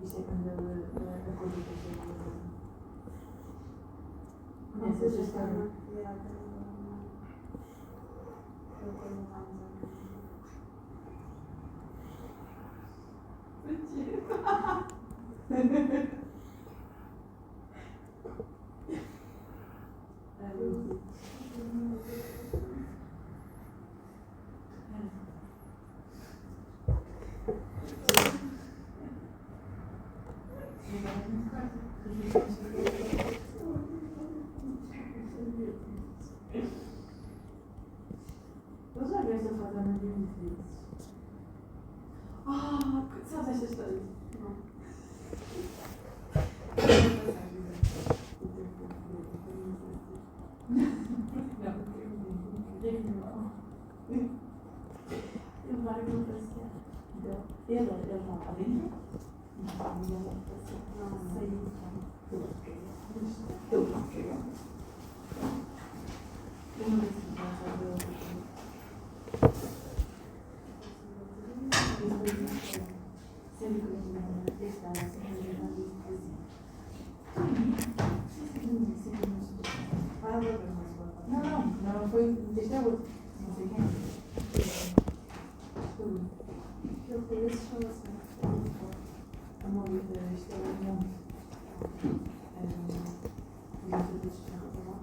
Isto é quando ele acorda com a essa gestão. Eu já vi esta foto na minha vida. Ah, sabes esta história? Não. Eu moro com o paciente. Ele lá para dentro. Não sei. Eu não quero. Eu não sei se vai fazer. Não foi. Este é outro. Não sei quem é. Ele tem esses falas, não é? A móvel deste é o monte. Os outros estão lá.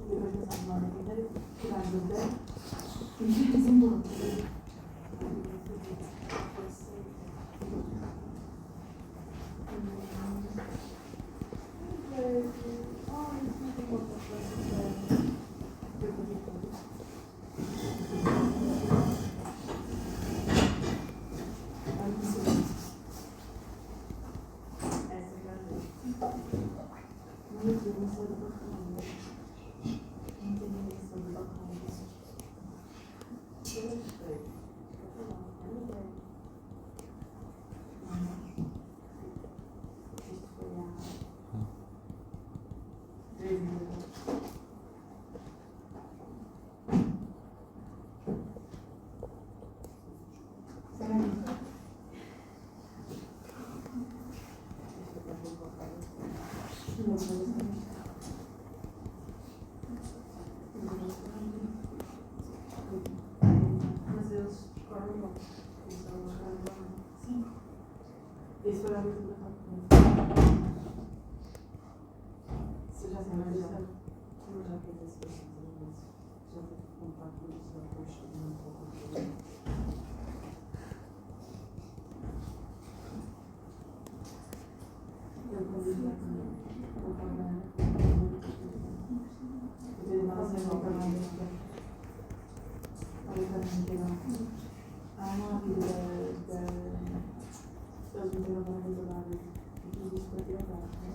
Depois passamos lá na vida, tiramos do pé e vamos embora. Mas eles escolhem bom. Sim. Isso foi a vez da faculdade. Você já tem mais já? Eu já fiz esse pesquisa, já tive contato com isso, depois um pouco. Eu convido lá também. Vou trabalhar. Eu tenho uma relação com a minha mãe. Olha para mim, pegar. Ah, eles me deram uma verdade e fiz isto para tirar baixo, né?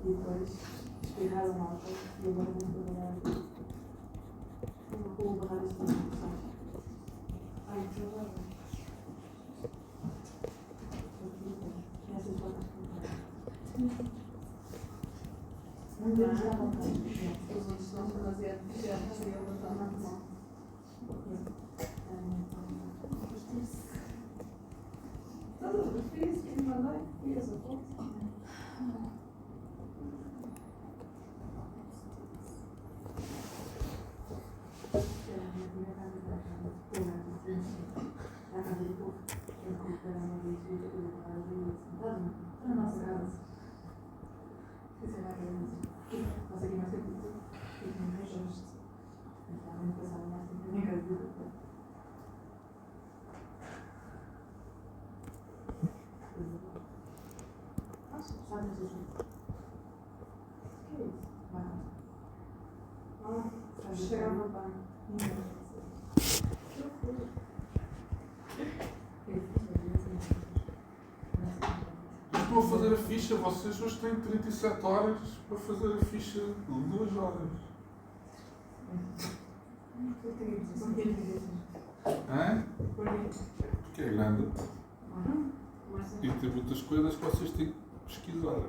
E depois espirraram a malta e agora vou trabalhar com o barrar este tipo, sabes? Ai, que trabalho. Essas fotos que eu tenho. Não deles já vontade. Os outros não são demasiado fechados e eu vou estar na mão. Eu fiz, que me mandou, fiz essa foto. Na nossa casa. Você vai ver isso. Nós aqui mais tempo. Fiz um reajuste. Então, ano passado, mais tempo. Nem quero ver. Nossa, sabe as duas? O que é isso? Vai. Chegava bem. Que loucura. Estou a fazer a ficha, vocês hoje têm 37 horas para fazer a ficha de 2 horas. Hã? Porque é grande. E tem muitas coisas que vocês têm que pesquisar.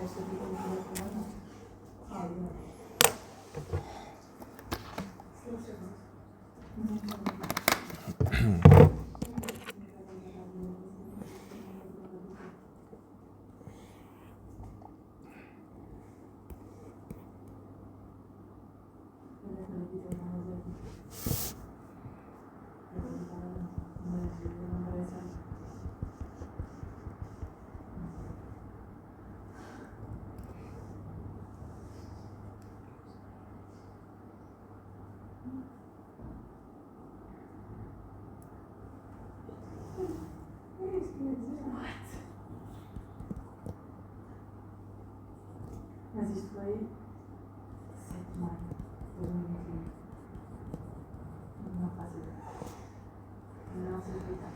Esta aqui como que vai falar? Ah, Mas isto foi 7 de maio de 2021. Não faço ideia. Não sei explicar.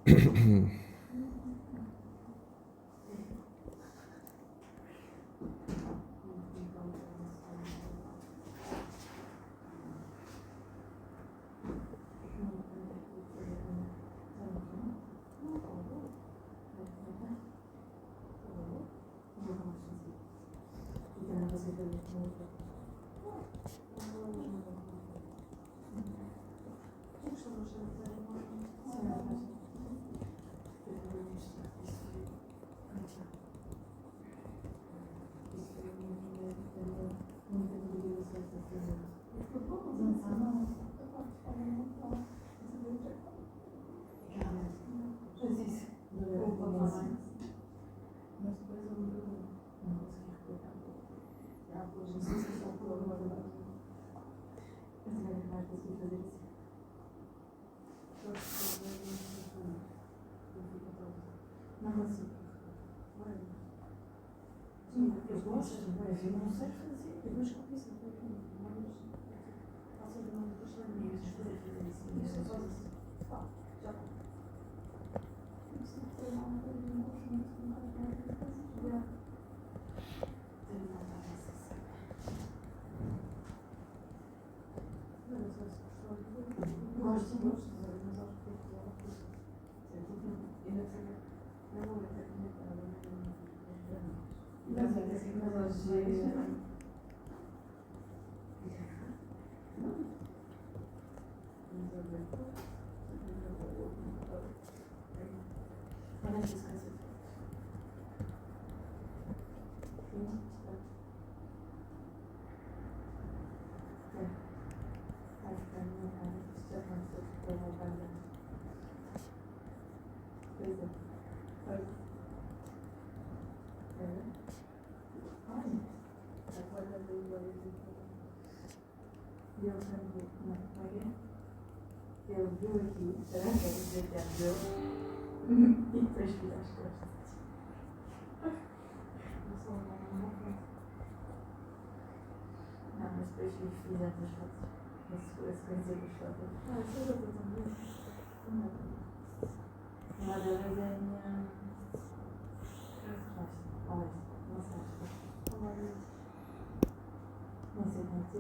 Eu gosto, mas eu não sei fazer. Eu gosto de isso. Faço de uma das maneiras de fazer isso. Isso é só isso. Já. Isso não foi mal, não foi mal. Gosto, mas acho que ele viu aqui, será que é dizer que abriu? E depois fiz as costas. Não, mas depois fiz as fotos. A sequência das fotos. Isso eu estou também. Uma delas é a minha. Olha, não sei. Não sei como é que se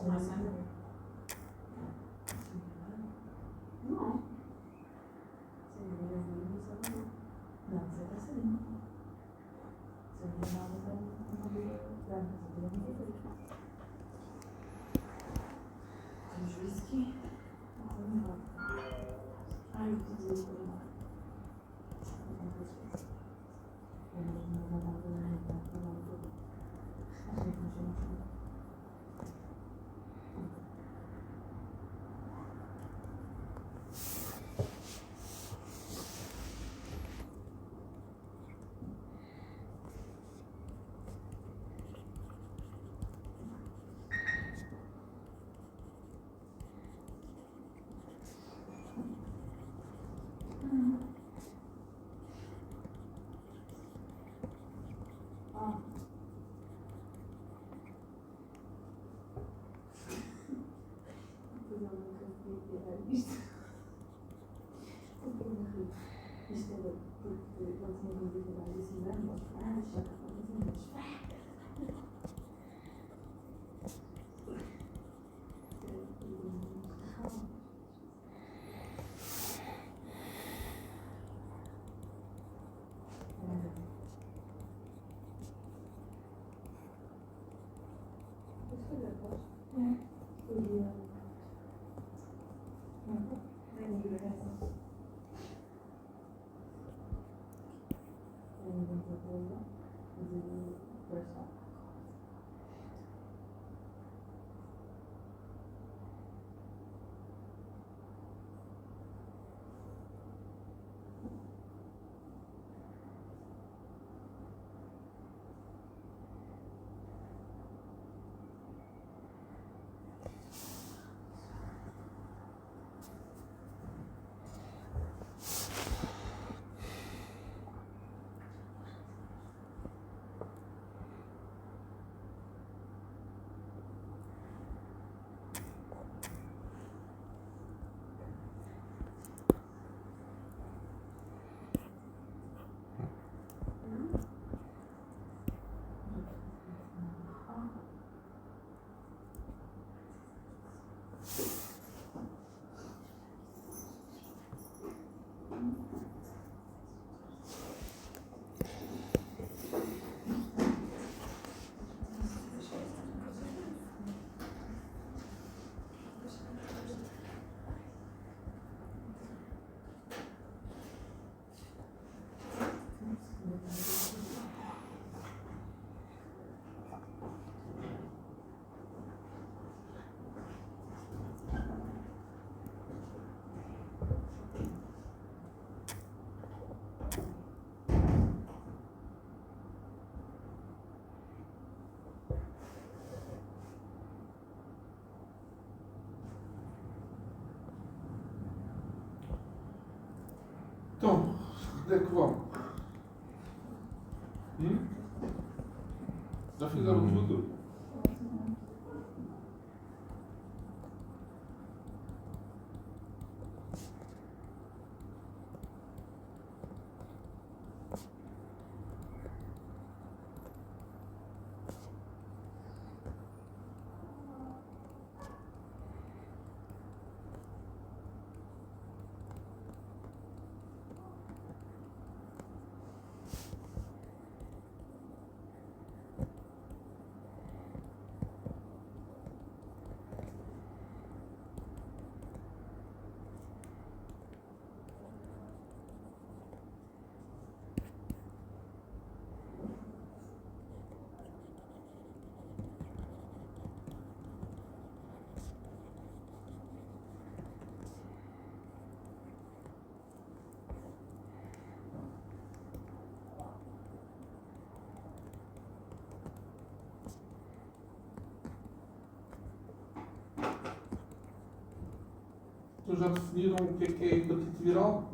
só se está Isto era porque ele tinha vindo a decisão, mas já está fazendo isso. Onde é que vão? Já fizeram tudo? Então já definiram o que é hepatite viral?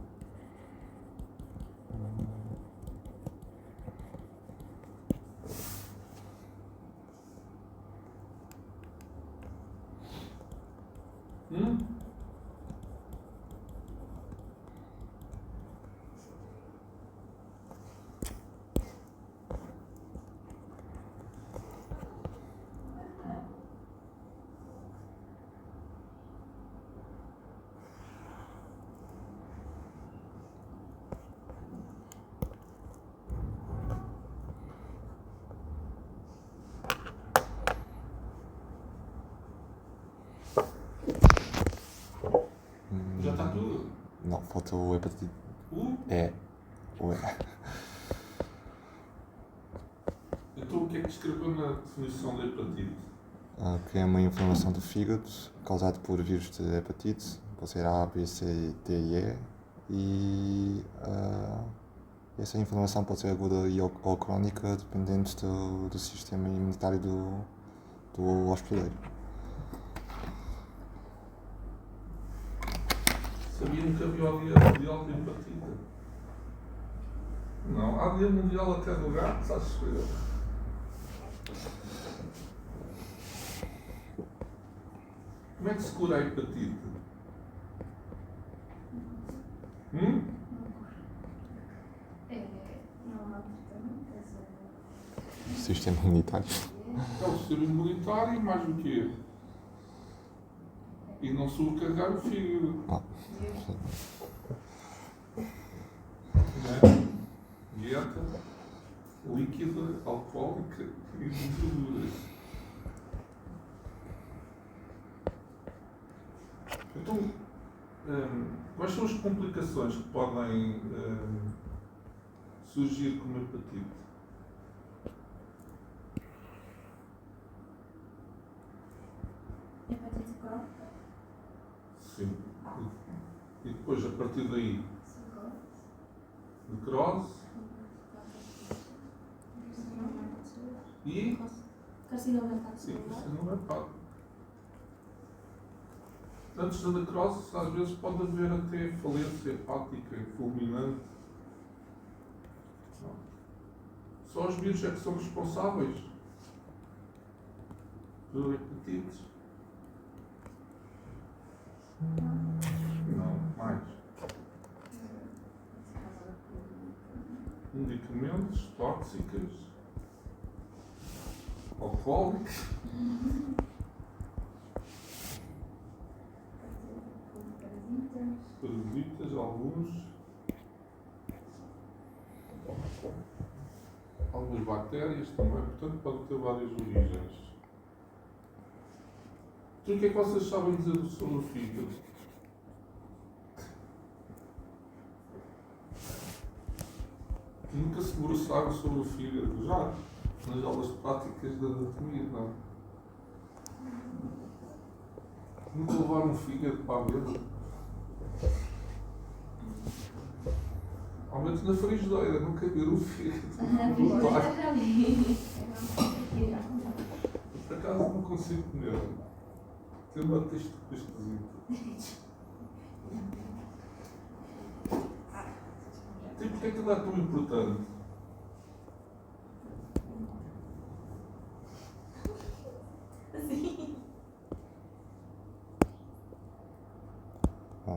Já está tudo? Não, falta o hepatite. É. O E. Então o que é que escreveu na definição da hepatite? Que é uma inflamação do fígado causada por vírus de hepatite, pode ser A, B, C, D e E. Essa inflamação pode ser aguda ou crónica, dependendo do sistema imunitário do hospedeiro. Sabiam que havia o Dia Mundial de Hepatite? Não, há Dia Mundial até do gato, sabes que Como é que se cura a hepatite? Sistema imunitário. É o sistema imunitário, mais do que e não sobrecarregar o fígado. Né? Dieta líquida, alcoólica e gorduras. Então, quais são as complicações que podem surgir com a hepatite? Hepatite crónica? Sim. E depois, a partir daí, necrose e Carcinoma hepático. carcinoma hepático. Antes da necrose, às vezes pode haver até falência hepática fulminante. Só os vírus é que são responsáveis por hepatites. Não, mais. Medicamentos tóxicos, alcoólicos. Parasitas, algumas bactérias também, portanto pode ter várias origens. Então o que é que vocês sabem dizer sobre o fígado? Nunca se debruçaram sobre o fígado, já? Nas aulas práticas de anatomia, não? Nunca levaram um fígado para a mesa? Ao menos na frigideira, nunca viram o fígado. Por acaso não consigo comer. Tem uma textura esquisita. E porquê aquilo é tão importante? Sim.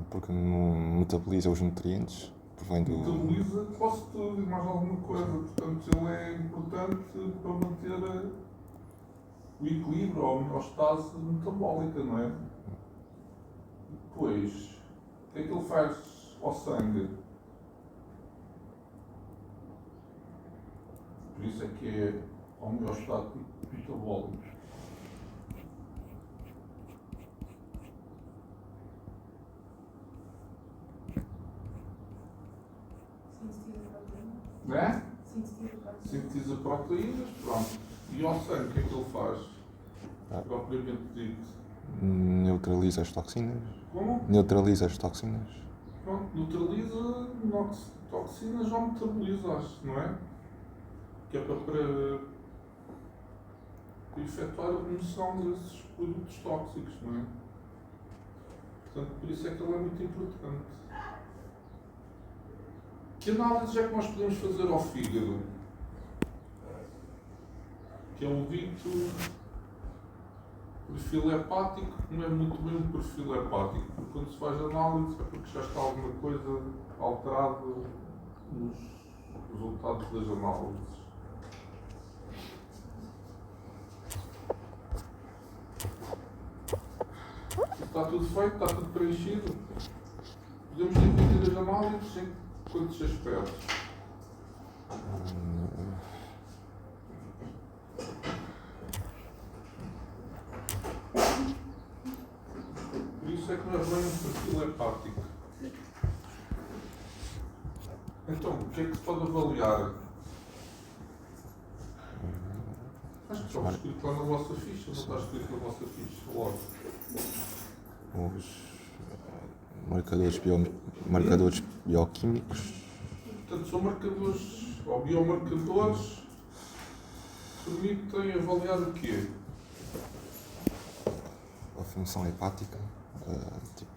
Porque não metaboliza os nutrientes, provém do. Metaboliza quase tudo e mais alguma coisa. Portanto, ele é importante para manter o equilíbrio ou a homeostase metabólica, não é? Depois, o que é que ele faz ao sangue? Por isso é que é homeostato metabólico. Não é? Sintetiza proteínas, pronto. E ao sangue, o que é que ele faz? Propriamente dito. Neutraliza as toxinas. Como? Neutraliza as toxinas. Pronto, neutraliza toxinas ou metaboliza-as, não é? Que é para efetuar a remoção desses produtos tóxicos, não é? Portanto, por isso é que ele é muito importante. Que análises é que nós podemos fazer ao fígado? Que é o dito perfil hepático, não é muito bem um perfil hepático, porque quando se faz análise é porque já está alguma coisa alterada nos resultados das análises. Está tudo feito, está tudo preenchido. Podemos dividir as análises em quantos aspectos? Por isso é que não é bem um perfil hepático. Então, o que é que se pode avaliar? Acho que está escrito lá na vossa ficha, não está escrito na vossa ficha, logo. Os marcadores bioquímicos. Portanto, são marcadores ou biomarcadores que permitem avaliar o quê? A função hepática. Tipo,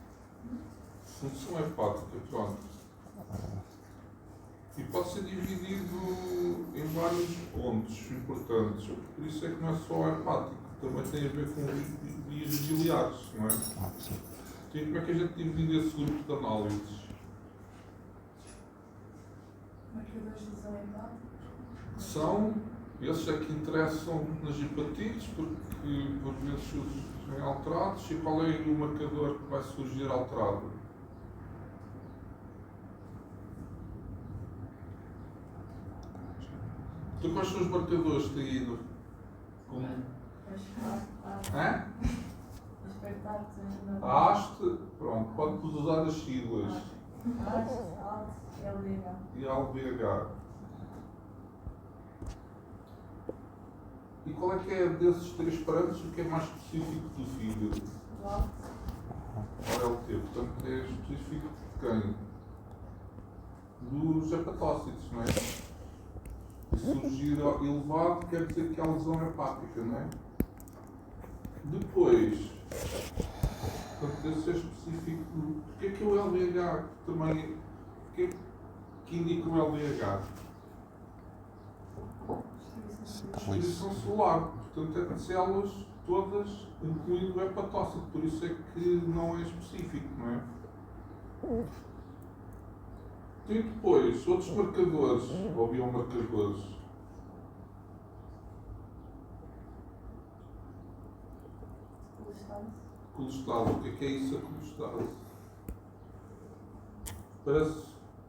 Função hepática, pronto. E pode ser dividido em vários pontos importantes. Por isso é que não é só hepático, também tem a ver com vias biliares, não é? sim. Então, como é que a gente divide esse grupo de análises? Marcadores de lesão hepática. São, esses é que interessam nas hepatites, porque por vezes surgem alterados. E qual é o marcador que vai surgir alterado? Então, quais são os marcadores que têm ido? Hã? A haste, pronto, pode usar as siglas. E a LDH. E qual é que é desses três parâmetros o que é mais específico do fígado? O LT, portanto é específico de quem? Dos hepatócitos, não é? E surgir elevado quer dizer que há lesão hepática, não é? Depois, portanto, esse é específico. O que é o LDH? Também, o que é que indica o LDH? Distribuição celular. Portanto, é de células todas, incluindo o hepatócito. Por isso é que não é específico, não é? E depois, outros marcadores, ou biomarcadores. Colestase. O que é isso, a colestase?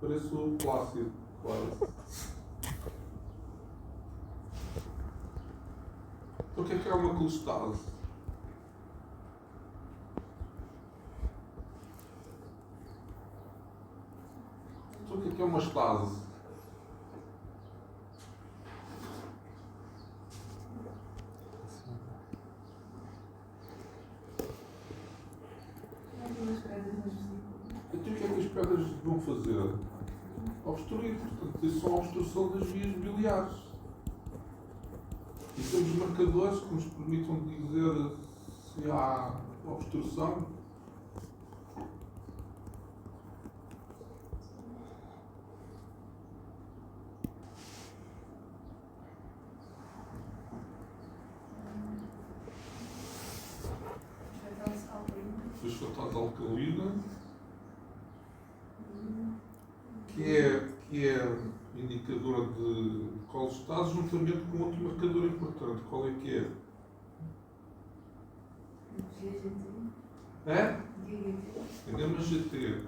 Parece o plácido, quase. Então, o que é uma colestase? Então, o que é uma estase? Então, o que é que as pedras vão fazer? Obstruir. Portanto, isso são a obstrução das vias biliares. E temos marcadores que nos permitam dizer se há obstrução. fosfato alcalina, que é indicador de colestase, juntamente com outro marcador importante. Qual é que é? É? É gama-GT.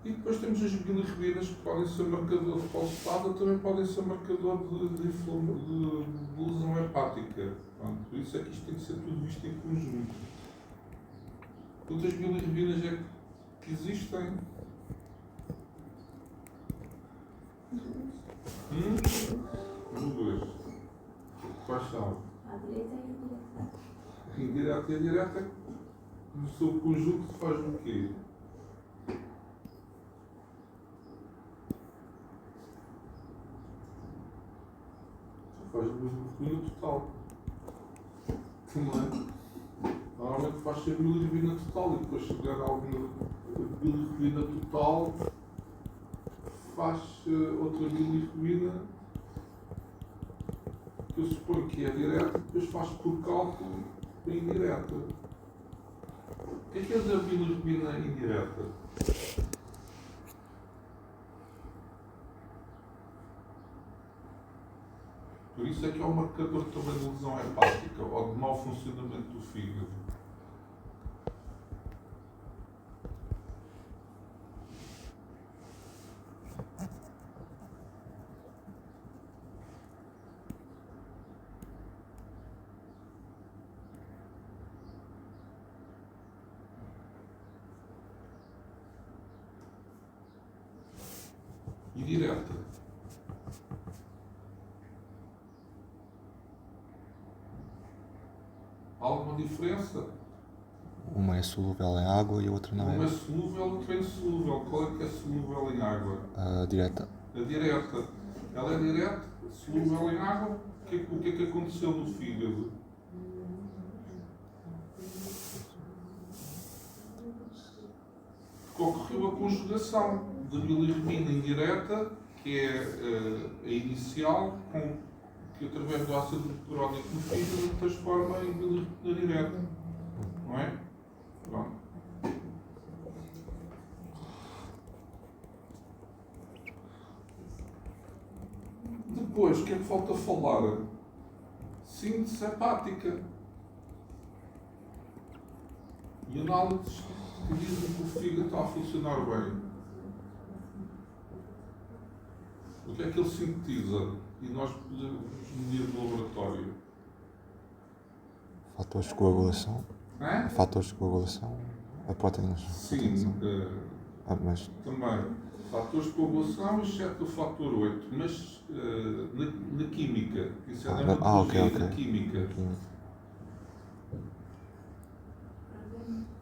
E depois temos as bilirrubinas, que podem ser marcador de colestase, também podem ser marcador de lesão hepática. Pronto, por isso é que isto tem que ser tudo visto em conjunto. Quantas bilirrubinas é que existem? Duas. Quais são? À direita e à indireta. Indireta e a direta, no seu conjunto, faz o quê? Faz a bilirrubina total. Também. Normalmente faz ser bilirrubina total e depois se der alguma bilirrubina total, faz outra bilirrubina que eu suponho que é direta, depois faz por cálculo a indireta. O que é a bilirrubina indireta? Por isso é que é um marcador também de lesão hepática ou de mau funcionamento do fígado. E direta. Alguma diferença? Uma é solúvel em água e a outra não Uma é é. solúvel, outra é insolúvel. Qual é que é solúvel em água? A direta. A direta. Ela é direta, solúvel em água. O que é que aconteceu no fígado? Ocorreu a conjugação de bilirrubina indireta, que é a inicial, que através do ácido clorónico no fígado transforma em bilirrubina direta. Não é? Pronto. Depois, o que é que falta falar? Síntese hepática. E análises que dizem que o fígado está a funcionar bem. O que é que ele sintetiza? E nós podemos medir no laboratório. Fatores de coagulação. É? Fatores de coagulação. A proteínas. Sim, Mas também. Fatores de coagulação, exceto o fator 8, mas na química. Isso é na ok. na química.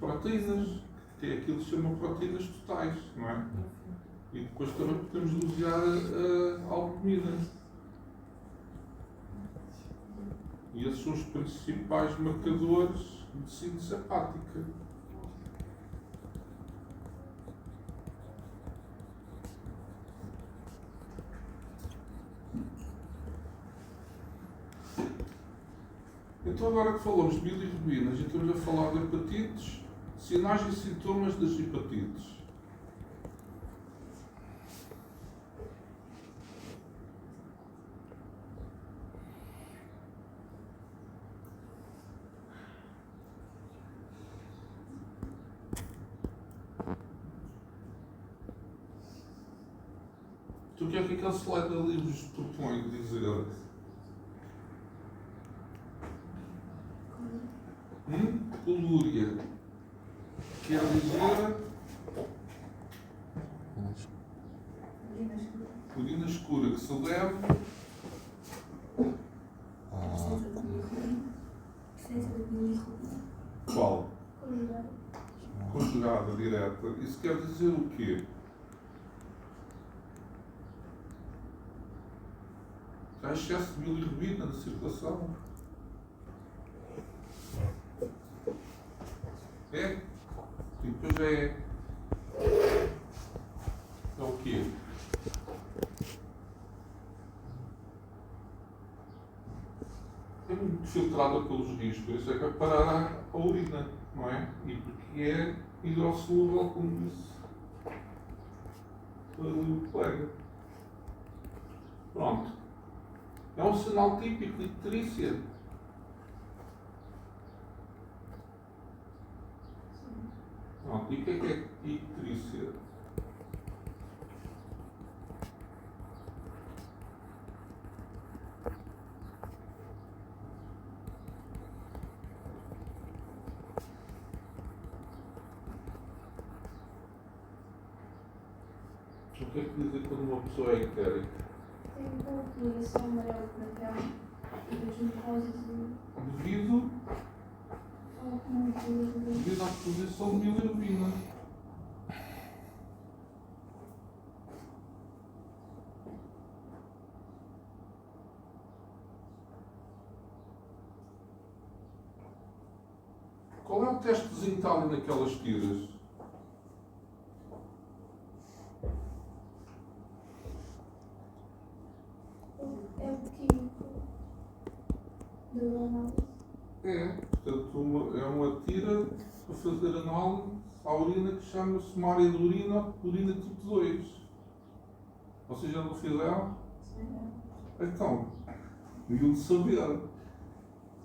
Proteínas, que é aquilo que se chama proteínas totais, não é? E depois também podemos dosear a albumina. E esses são os principais marcadores de síntese hepática. Então agora que falamos de bilirrubinas e estamos a falar de hepatites, sinais e sintomas das hepatites. Então o que é que aquele slide ali vos propõe dizer? Colúria. Quer dizer urina escura que se deve qual? Conjugada direta. Isso quer dizer o quê? Há excesso de bilirrubina na circulação? É? E depois é o quê? filtrada pelos rios, por isso é que vai parar a urina, não é? E porque é hidrossolúvel, como disse o colega. Pronto. É um sinal típico de icterícia. Pronto. E o que é icterícia? O que é que dizer quando uma pessoa é ictérica? Tem um pouco de coloração amarela na pele e das mucosas Devido ou com à exposição de bilirrubina. Qual é o testezinho que está ali naquelas tiras? é o químico da análise. É, portanto, é uma tira para fazer análise à urina que chama-se sumária de urina tipo 2. Vocês já não fizeram? Então, deviam de saber.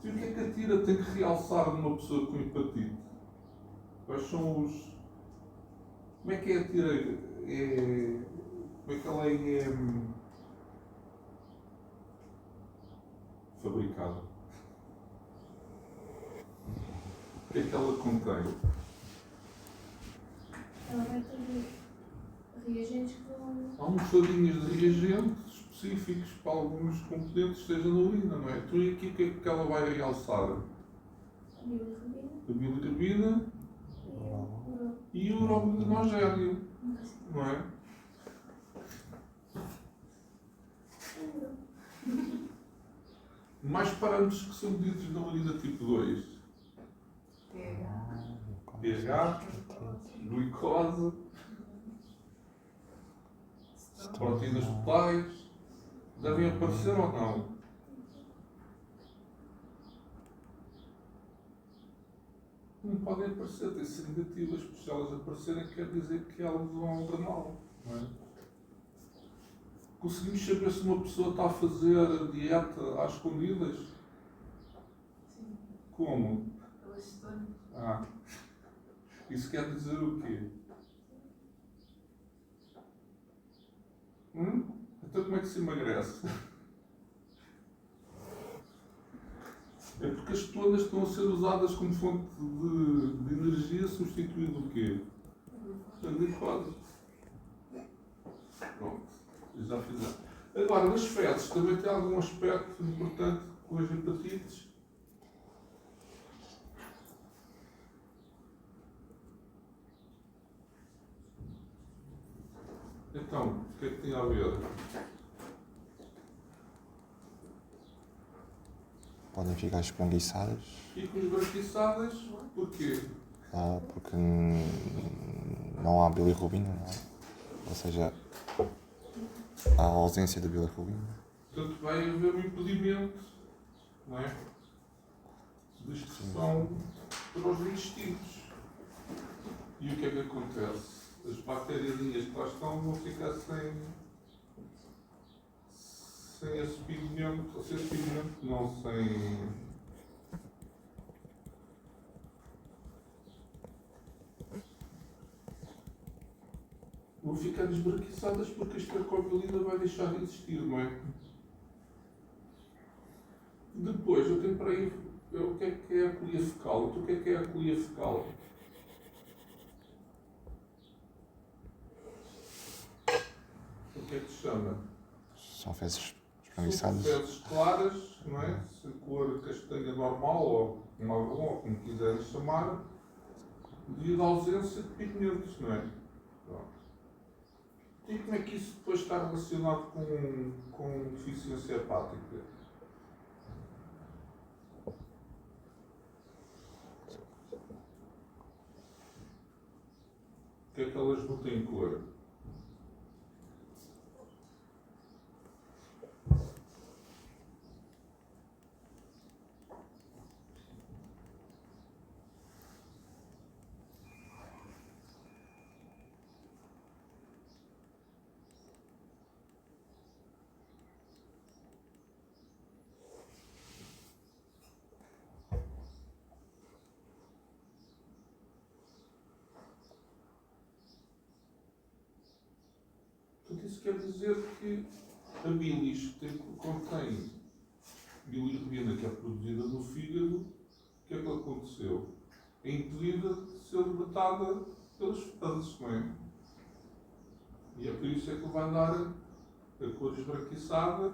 E o que é que a tira tem que realçar numa pessoa com hepatite? Quais são os. Como é que é a tira? Como é que ela é fabricada? O que é que ela contém? Ela vai ter reagentes que vão. Há uns fadinhos de reagentes específicos para alguns componentes que estejam na urina, não é? Então, e aqui o que é que ela vai realçar? A bilirrubina A bilirrubina e e o urobilinogénio, não é? Mais parâmetros que são medidos na urina tipo 2. pH, glicose, proteínas totais, devem aparecer ou não? Não podem aparecer, têm de ser negativas, porque se elas aparecerem quer dizer que elas vão ao renal, não é? Conseguimos saber se uma pessoa está a fazer a dieta às escondidas? Sim. Como? Pelas cetônicas. Ah, isso quer dizer o quê? Então como é que se emagrece? É porque as cetonas estão a ser usadas como fonte de energia, substituindo o quê? A glicose. Pronto, já fizemos. Agora, nas fezes também tem algum aspecto importante com as hepatites. Então, o que é que tem a ver? Podem ficar espreguiçadas. Ficam esbranquiçadas, porquê? Porque não há bilirrubina, não é? Ou seja, há a ausência da bilirrubina. Portanto, vai haver um impedimento, não é? De excreção para os intestinos. E o que é que acontece? As bactériazinhas que lá estão vão ficar sem esse pigmento, não sem. Vão ficar esbranquiçadas porque a estercobilina vai deixar de existir, não é? Depois, eu tenho para aí o que é a colia fecal. Então, o que é a colia fecal? O que é que se chama? São fezes São espreguiçadas. fezes claras, não é? De cor castanha normal ou marrom, ou como quiserem chamar, devido à ausência de pigmentos, não é? Pronto. E como é que isso depois está relacionado com deficiência hepática? O que é que elas não têm cor? Portanto, isso quer dizer que a bilis que contém bilirrubina, que é produzida no fígado, o que é que aconteceu? É impedida de ser libertada pelas fezes, não é? E é por isso é que vai dar a cor esbranquiçada.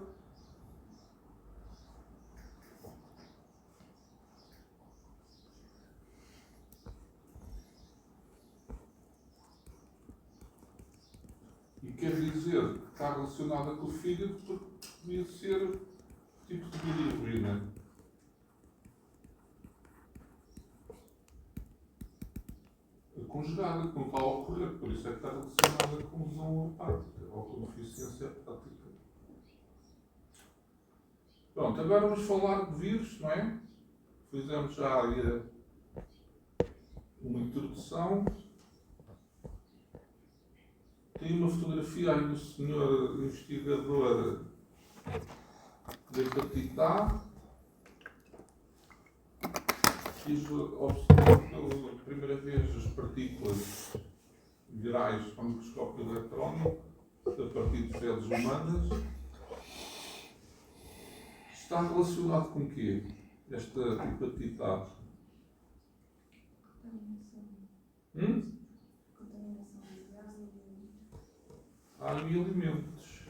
E quer dizer que está relacionada com o fígado porque devia ser tipo de bilirrubina. Conjugada, que não está a ocorrer, por isso é que está relacionada com lesão hepática ou com deficiência hepática. Pronto, agora vamos falar de vírus, não é? Fizemos já aí uma introdução. Tem uma fotografia aí do senhor investigador da hepatite A. Quis observar pela primeira vez as partículas virais ao microscópio eletrónico, a partir de fezes humanas. Está relacionado com o quê? Esta hepatite A? Há alimentos.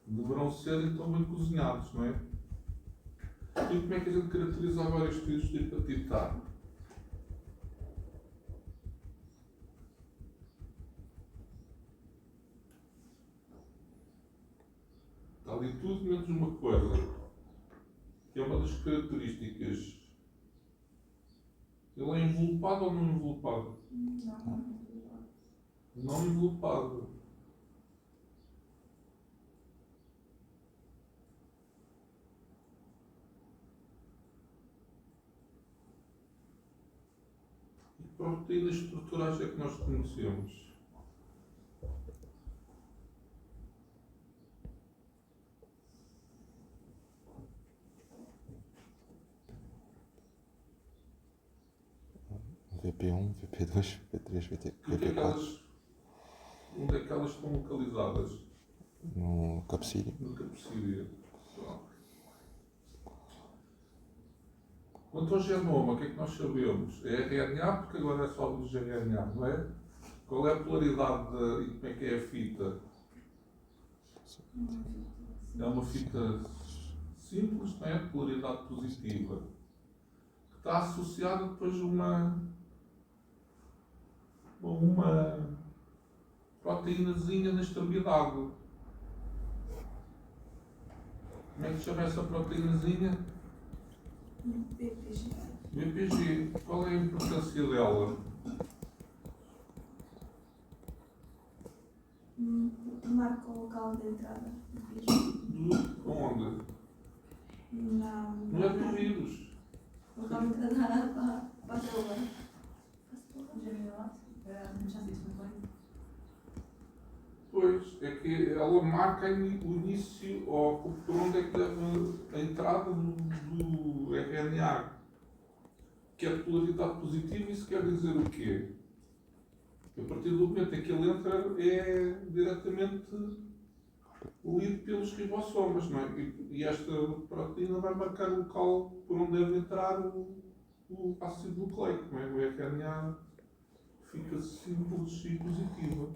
Deverão ser então bem cozinhados, não é? E como é que a gente caracteriza agora estes vírus de hepatite A? Está ali tudo menos uma coisa, que é uma das características. Ele é envelopado ou não envelopado? Não envelopado. E que proteínas estruturais é que nós conhecemos? VP1, VP2, VP3, VP4. Onde é que elas estão localizadas? No capsídeo. No capsídeo. Quanto ao genoma, o que é que nós sabemos? É RNA, porque agora é só dos RNA, não é? Qual é a polaridade e como é que é a fita? É uma fita simples, não é? Polaridade positiva. Que está associada depois a uma proteínazinha na estabilidade. Como é que se chama essa proteínazinha? BPG. BPG. Qual é a importância dela? Marca o local de entrada do vírus. Onde? Não é do vírus. O local de entrada para a célula. Pois, é que ela marca o início, ou por onde é que deve a entrada do RNA, que é de polaridade positiva. Isso quer dizer o quê? Que a partir do momento em que ele entra, é diretamente lido pelos ribossomas, não é? E esta proteína vai marcar o local por onde deve entrar o ácido nucleico, não é? O RNA fica simples e positiva.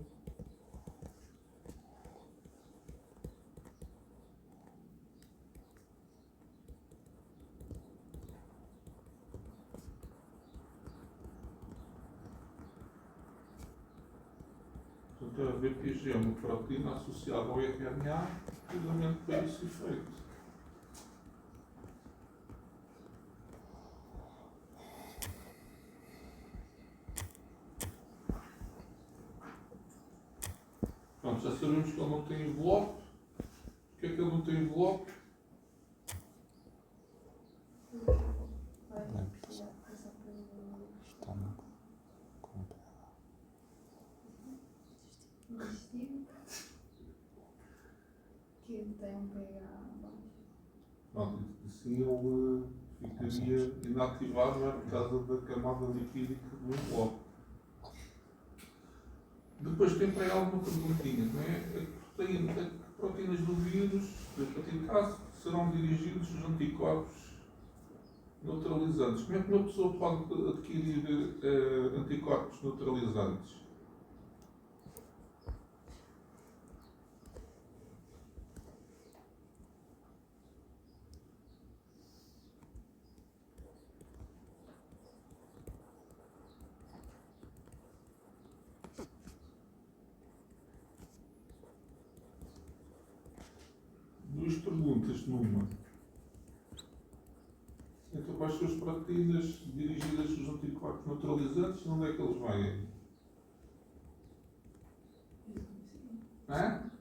Portanto, a VPG é uma proteína associada ao RNA, precisamente para esse efeito. Pronto, já sabemos que ele não tem envelope. Porquê é que ele não tem envelope? Estômago. Com pH. Que tem um pH baixo. Pronto, assim ele ficaria inativado, não é? Por causa da camada lipídica do envelope. Depois tem para ela uma perguntinha, não é? A proteínas do vírus, da hepatite A, serão dirigidos os anticorpos neutralizantes. Como é que uma pessoa pode adquirir anticorpos neutralizantes? Duas perguntas numa. Então, quais são as proteínas dirigidas aos anticorpos neutralizantes e onde é que eles vêm? Hã?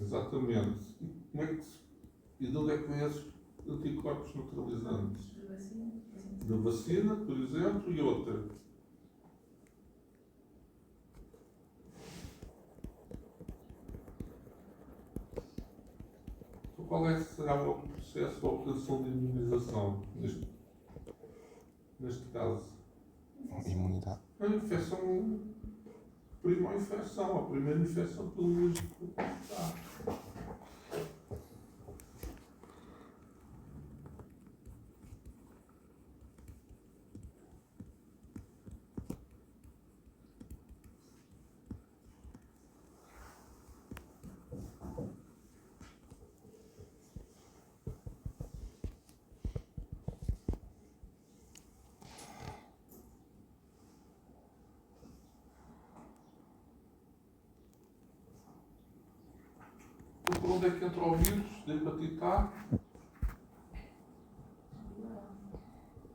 Exatamente. E de onde é que vêm esses anticorpos neutralizantes? Da vacina, por exemplo, e outra. Então, qual será o processo de operação de imunização neste caso? Imunidade. A infecção, a primeira infecção pelo vírus do hepatite. Então, por onde é que entra o vírus da hepatite A?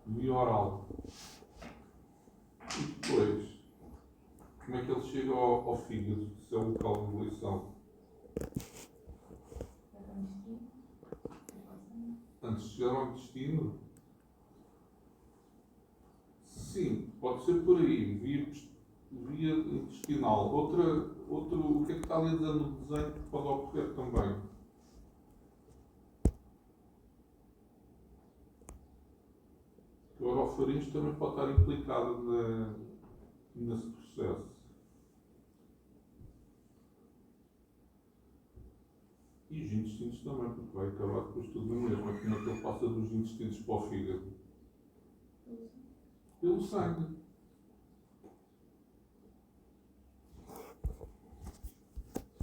Via oral. E depois, como é que ele chega ao fígado, se é o local de ebulição? Antes de chegar ao intestino? Sim, pode ser por aí, via intestinal. O que é que está ali dizendo no desenho que pode ocorrer também? O orofaringe também pode estar implicado nesse processo. E os intestinos também, porque vai acabar depois tudo na mesma. Como é que ele passa dos intestinos para o fígado? Pelo sangue.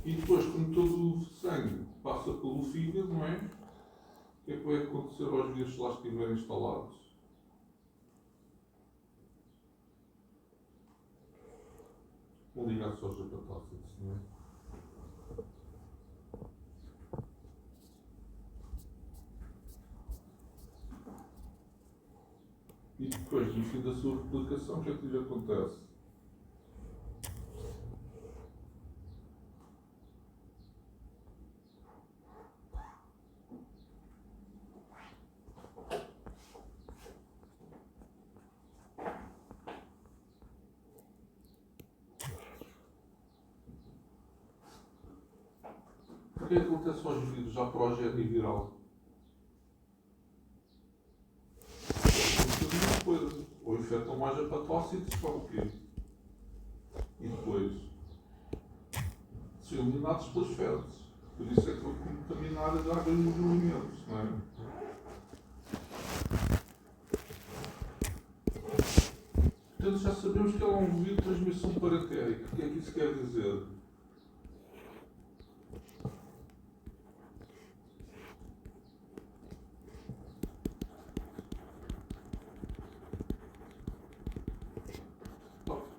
E depois, como todo o sangue passa pelo fígado, não é? O que é que vai acontecer aos vírus se lá estiverem instalados? Vão ligar-se aos hepatócitos, não é? E depois, no fim da sua replicação, o que é que lhe acontece? O que é que acontece aos vírus já para o gene viral? Uma coisa. Ou infectam mais hepatócitos, ou o quê? E depois? São eliminados pelas fezes. Por isso é que vão contaminar as águas dos alimentos, não é? Portanto, já sabemos que é um vírus de transmissão parentérica. O que é que isso quer dizer?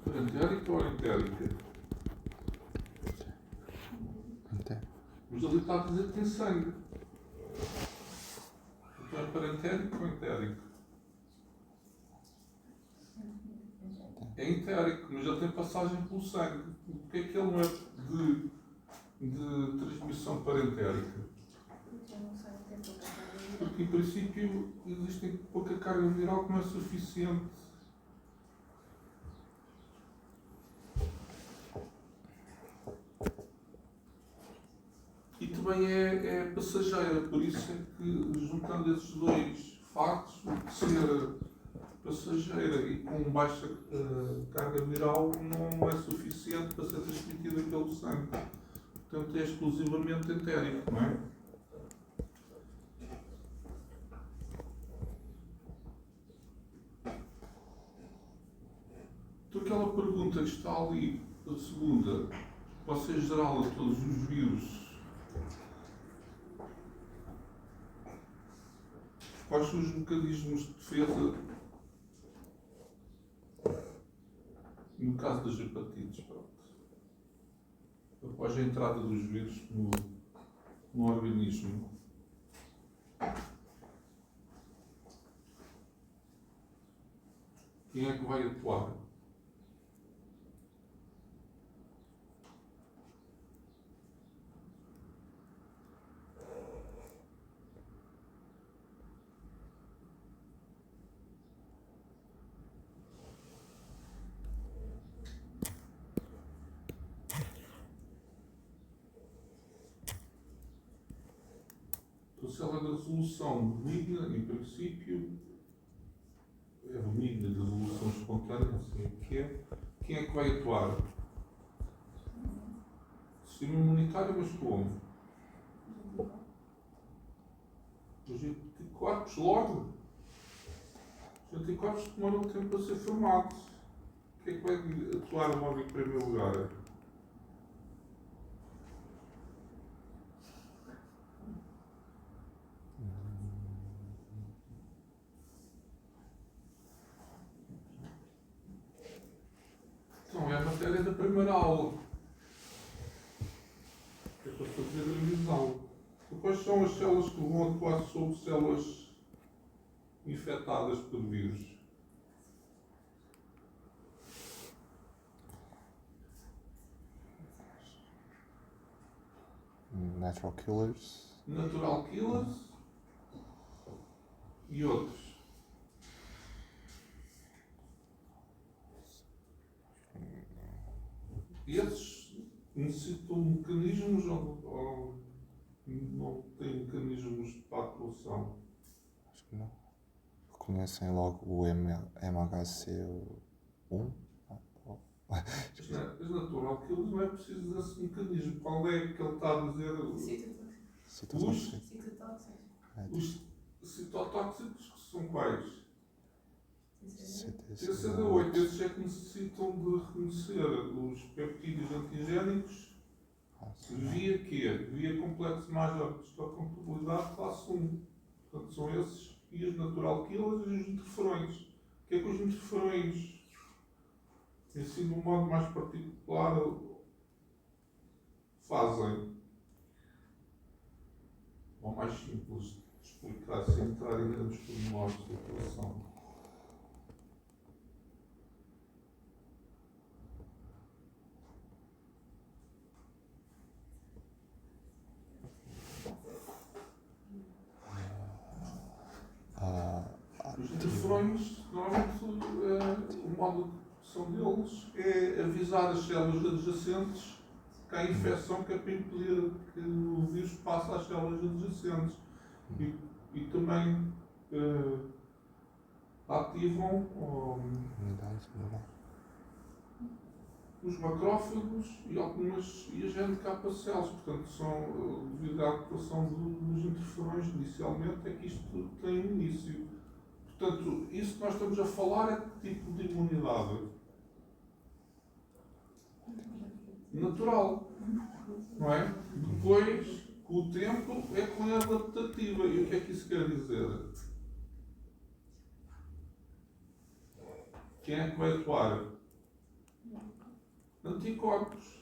Parentérica ou entérica? Mas ali está a dizer que tem sangue. Então é parentérico ou entérico? É entérico, mas já tem passagem pelo sangue. O que é que ele não é de transmissão parentérica? Porque em princípio existe pouca carga viral que não é suficiente. E também é passageira, por isso é que, juntando esses dois factos, o de ser passageira e com baixa carga viral não é suficiente para ser transmitido pelo sangue. Portanto, é exclusivamente entérico, não é? Então, aquela pergunta que está ali, a segunda, pode ser geral a todos os vírus. Quais são os mecanismos de defesa no caso das hepatites? Pronto. Após a entrada dos vírus no organismo. Quem é que vai atuar? Então, se ela é da resolução benigna, em princípio, é benigna de resolução espontânea, assim é que é. Quem é que vai atuar? Sistema imunitário, mas como? Os anticorpos logo. Os anticorpos demoram tempo a ser formados. Quem é que vai atuar logo em primeiro lugar? Então, é a matéria da primeira aula. É para fazer a revisão. Quais são as células que vão atuar sobre células infectadas por vírus? Natural killers. Natural killers e outros. Esses necessitam de mecanismos ou não têm mecanismos para atuação? Acho que não. Reconhecem logo o MHC1. As natural killers não é preciso desse mecanismo. Qual é que ele está a dizer? Citotóxico. Os citotóxicos que são quais? CTC8. TCD8, esses é que necessitam de reconhecer os peptídeos antigénicos via quê? Via complexo mágico de histocompatibilidade classe 1. Portanto, são esses e os natural killers e os interferões. O que é que os interferões, assim de um modo mais particular, fazem? Ou mais simples de explicar, sem entrar em grandes pormenores de atuação. Os interferões, normalmente, o modo de produção deles é avisar as células adjacentes que há infecção, que é para impedir que o vírus passe às células adjacentes. E também ativam os macrófagos e algumas e as NK cells. Portanto, são, devido à atuação dos interferões inicialmente, é que isto tem início. Portanto, isso que nós estamos a falar é que tipo de imunidade? Natural. Não é? Depois, com o tempo, é com a adaptativa. E o que é que isso quer dizer? Quem é que vai atuar? Anticorpos.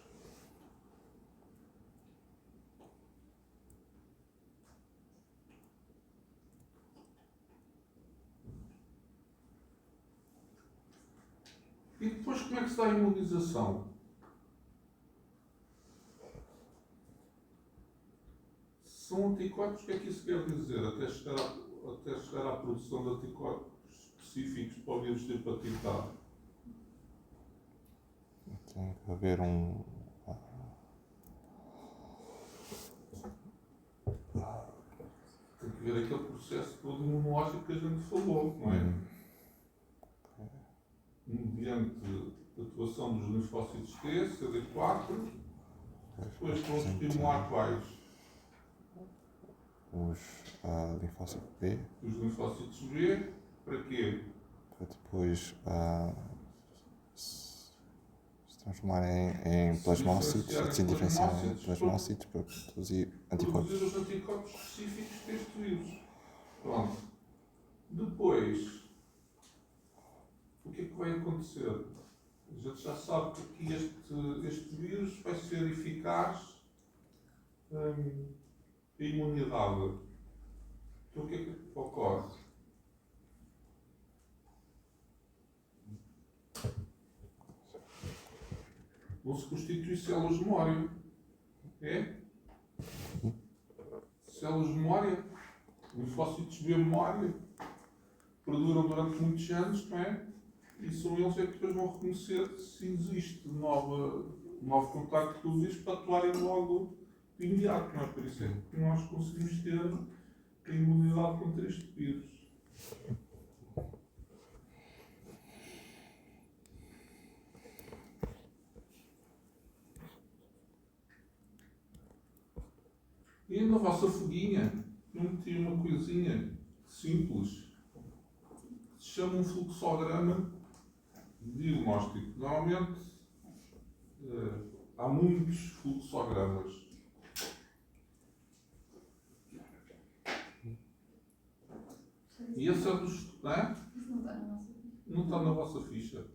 E depois como é que se dá a imunização? São anticorpos, o que é que isso quer dizer? Até chegar à produção de anticorpos específicos para o vírus de hepatite A. Tem que haver um. Tem que ver aquele processo todo imunológico que a gente falou, não é? mediante a atuação dos linfócitos T, CD4, depois vão estimular quais? Os linfócitos B, Os linfócitos B, para quê? para depois se transformarem em plasmócitos, se diferenciarem em plasmócitos para produzir anticorpos. Produzir os anticorpos específicos deste vírus. Pronto. Depois, o que é que vai acontecer? A gente já sabe que aqui este vírus vai ser eficaz a imunidade. Então o que é que ocorre? Vão-se constituir células de memória. É? Células de memória, linfócitos B memória, perduram durante muitos anos, não é? E são eles que depois vão reconhecer se existe novo contacto com o vírus para atuarem logo de imediato, não é? Por isso é que nós conseguimos ter a imunidade contra este vírus. E na vossa foguinha, eu meti uma coisinha simples que se chama um fluxograma diagnóstico. Normalmente há muitos fluxogramas. E esse é dos. Não é? Não está na vossa ficha.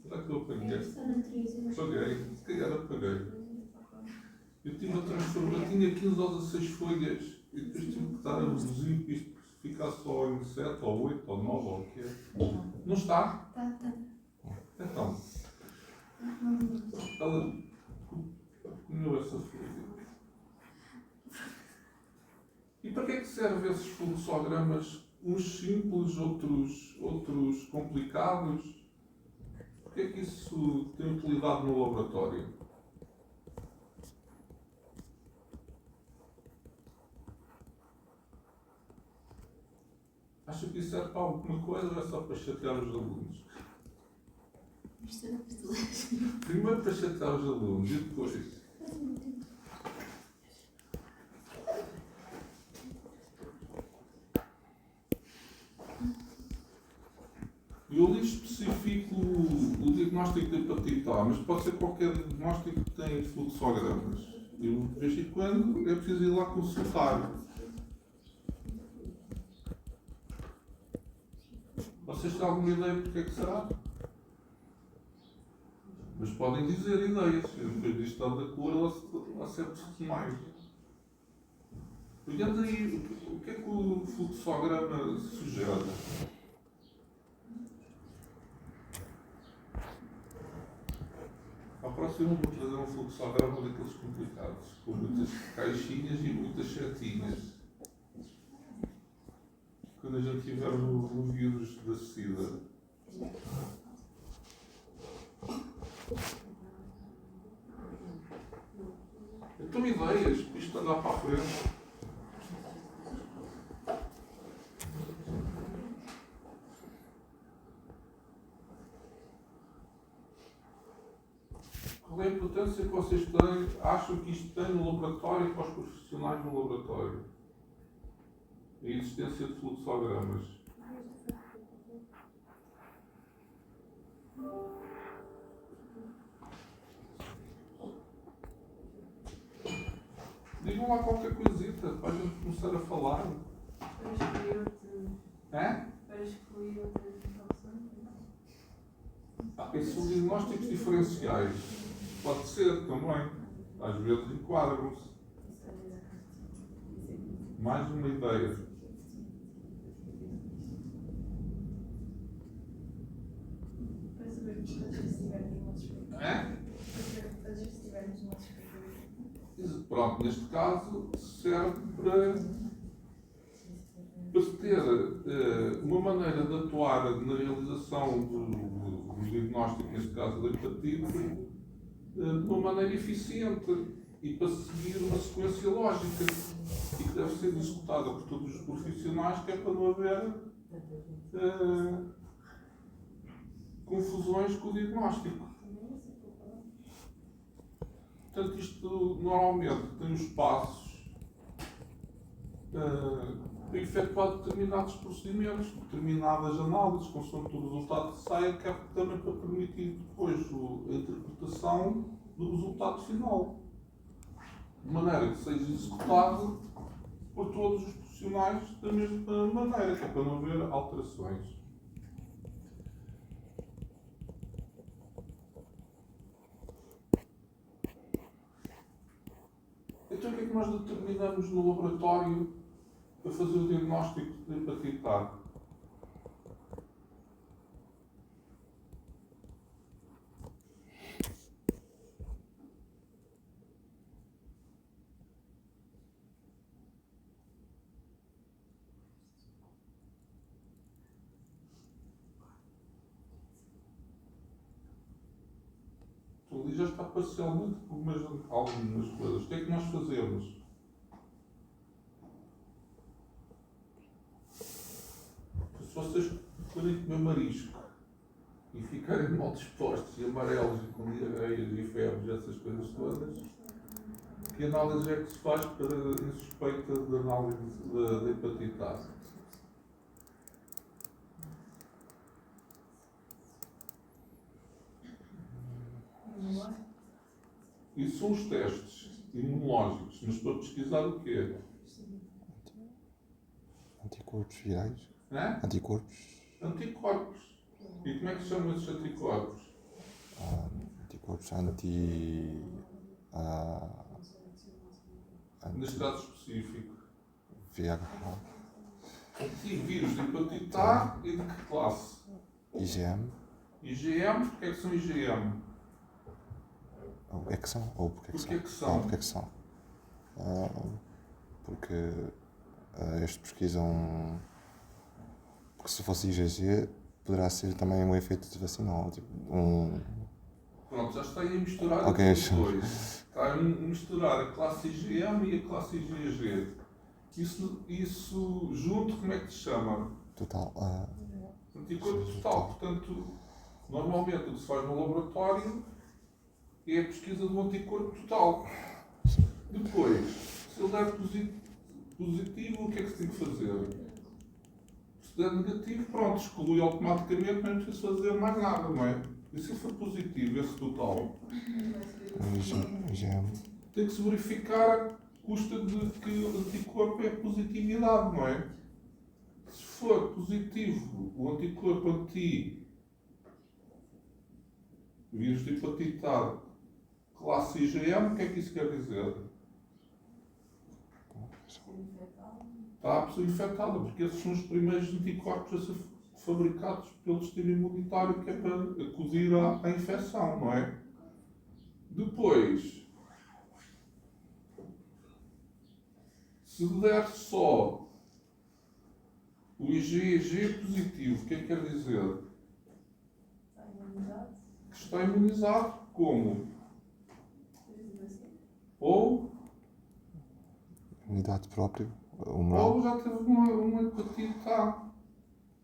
Será que eu apaguei? Apaguei. Se calhar apaguei. Eu tive a transformar, tinha 15 ou 16 folhas e depois tive que estar a reduzir para isto ficar só em 7 ou 8 ou 9 ou o que é. Não está? Tá. Então, ela comeu essa folha. E para que é que servem esses fluxogramas? Uns simples, outros complicados? Por que é que isso tem utilidade no laboratório? Acha que isso serve para alguma coisa ou é só para chatear os alunos? Primeiro para chatear os alunos e depois. Eu ali especifico o diagnóstico de hepatite A, mas pode ser qualquer diagnóstico que tem fluxogramas. Eu, de vez em quando, é preciso ir lá consultar. Vocês têm alguma ideia do que é que será? Mas podem dizer ideias. Depois disto está da cor, ela acerta-se mais. Olhando aí, o que é que o fluxograma sugere? À próxima vou trazer um fluxograma daqueles complicados, com muitas caixinhas e muitas setinhas. Quando a gente tiver o vírus da SIDA. Então ideias, para isto andar para a frente. Qual é a importância que vocês acham que isto tem no laboratório para os profissionais no laboratório? A existência de fluxogramas. Digam lá qualquer coisita para a gente começar a falar. Para excluir outras. É? Para excluir outras informações. Esses são diagnósticos diferenciais. Pode ser também. Às vezes enquadram-se. Mais uma ideia. Para saber se estivermos no nosso espelho. É? Para saber se estivermos no nosso espelho. Pronto, neste caso serve para se ter uma maneira de atuar na realização do diagnóstico, neste caso da hepatite, de uma maneira eficiente e para seguir uma sequência lógica e que deve ser executada por todos os profissionais, que é para não haver confusões com o diagnóstico. Portanto, isto normalmente tem os passos para efetuar determinados procedimentos, determinadas análises, consoante o resultado que saia, que é também para permitir depois a interpretação do resultado final. De maneira que seja executado por todos os profissionais da mesma maneira, que é para não haver alterações. Então o que é que nós determinamos no laboratório para fazer o diagnóstico de hepatite A? Tu ali já está parcialmente por algumas coisas. O que é que nós fazemos? Se vocês forem comer marisco e ficarem mal dispostos e amarelos e com diarreias e febres e essas coisas todas, que análise é que se faz para em suspeita de análise da hepatite A? Isso são os testes imunológicos, mas para pesquisar o quê? Anticorpos virais? É? Anticorpos? Anticorpos. E como é que se chamam esses anticorpos? Anticorpos Neste caso específico. VH. Antivírus de hepatite A e de que classe? IgM. IgM, porque é que são IgM? O que é que são? Ou porque é que Porque é que são? são? Porque é que são? Porque estes pesquisam. Porque se fosse IgG, poderá ser também um efeito de vacinal. Tipo, Pronto, já está aí a misturar Ok, os dois. Está a misturar a classe IgM e a classe IgG. Isso junto, como é que se chama? Total. Anticorpo total. Portanto, normalmente o que se faz no laboratório é a pesquisa do anticorpo total. Depois, se ele der positivo, o que é que se tem que fazer? Se der negativo, pronto, exclui automaticamente, não é preciso fazer mais nada, não é? E se for positivo, esse total? IgM. Tem que se verificar a custa de que o anticorpo é positividade, não é? Se for positivo o anticorpo anti-vírus de hepatite A classe IgM, o que é que isso quer dizer? Está a pessoa infectada, porque esses são os primeiros anticorpos a ser fabricados pelo sistema imunitário, que é para acudir à infecção, não é? Depois, se der só o IgG positivo, o que é que quer dizer? Que está imunizado como? Ou Unidade própria. Humoral. ou já teve uma hepatite A.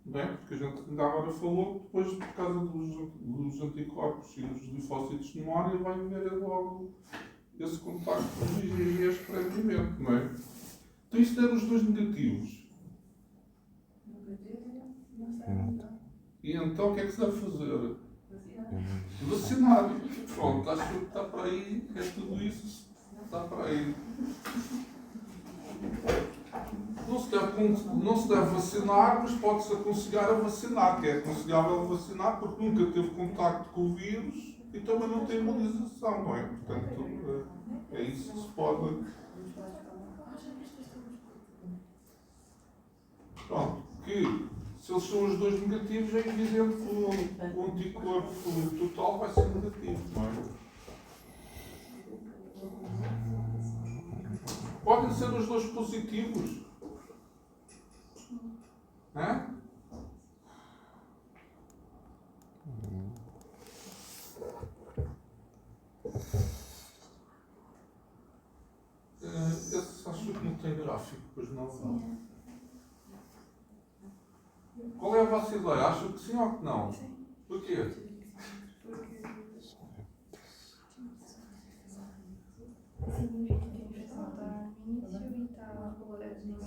Não é? Porque a gente ainda agora falou que depois, por causa dos anticorpos e dos linfócitos de memória, vai haver logo esse contacto com os IgGs previamente, não é? Então isso der os dois negativos. E então o que é que se deve fazer? Vacinar. Pronto, acho que está para aí, é tudo isso, está para aí. Não se deve vacinar, mas pode-se aconselhar a vacinar, que é aconselhável vacinar porque nunca teve contacto com o vírus e também não tem imunização, não é? Portanto, é isso que se pode. Pronto, que se eles são os dois negativos, é evidente que o anticorpo total vai ser negativo, não é? Podem ser os dois positivos. Né? Esse acho que não tem gráfico, pois não. Qual é a vossa ideia? Acham que sim ou que não? Porquê?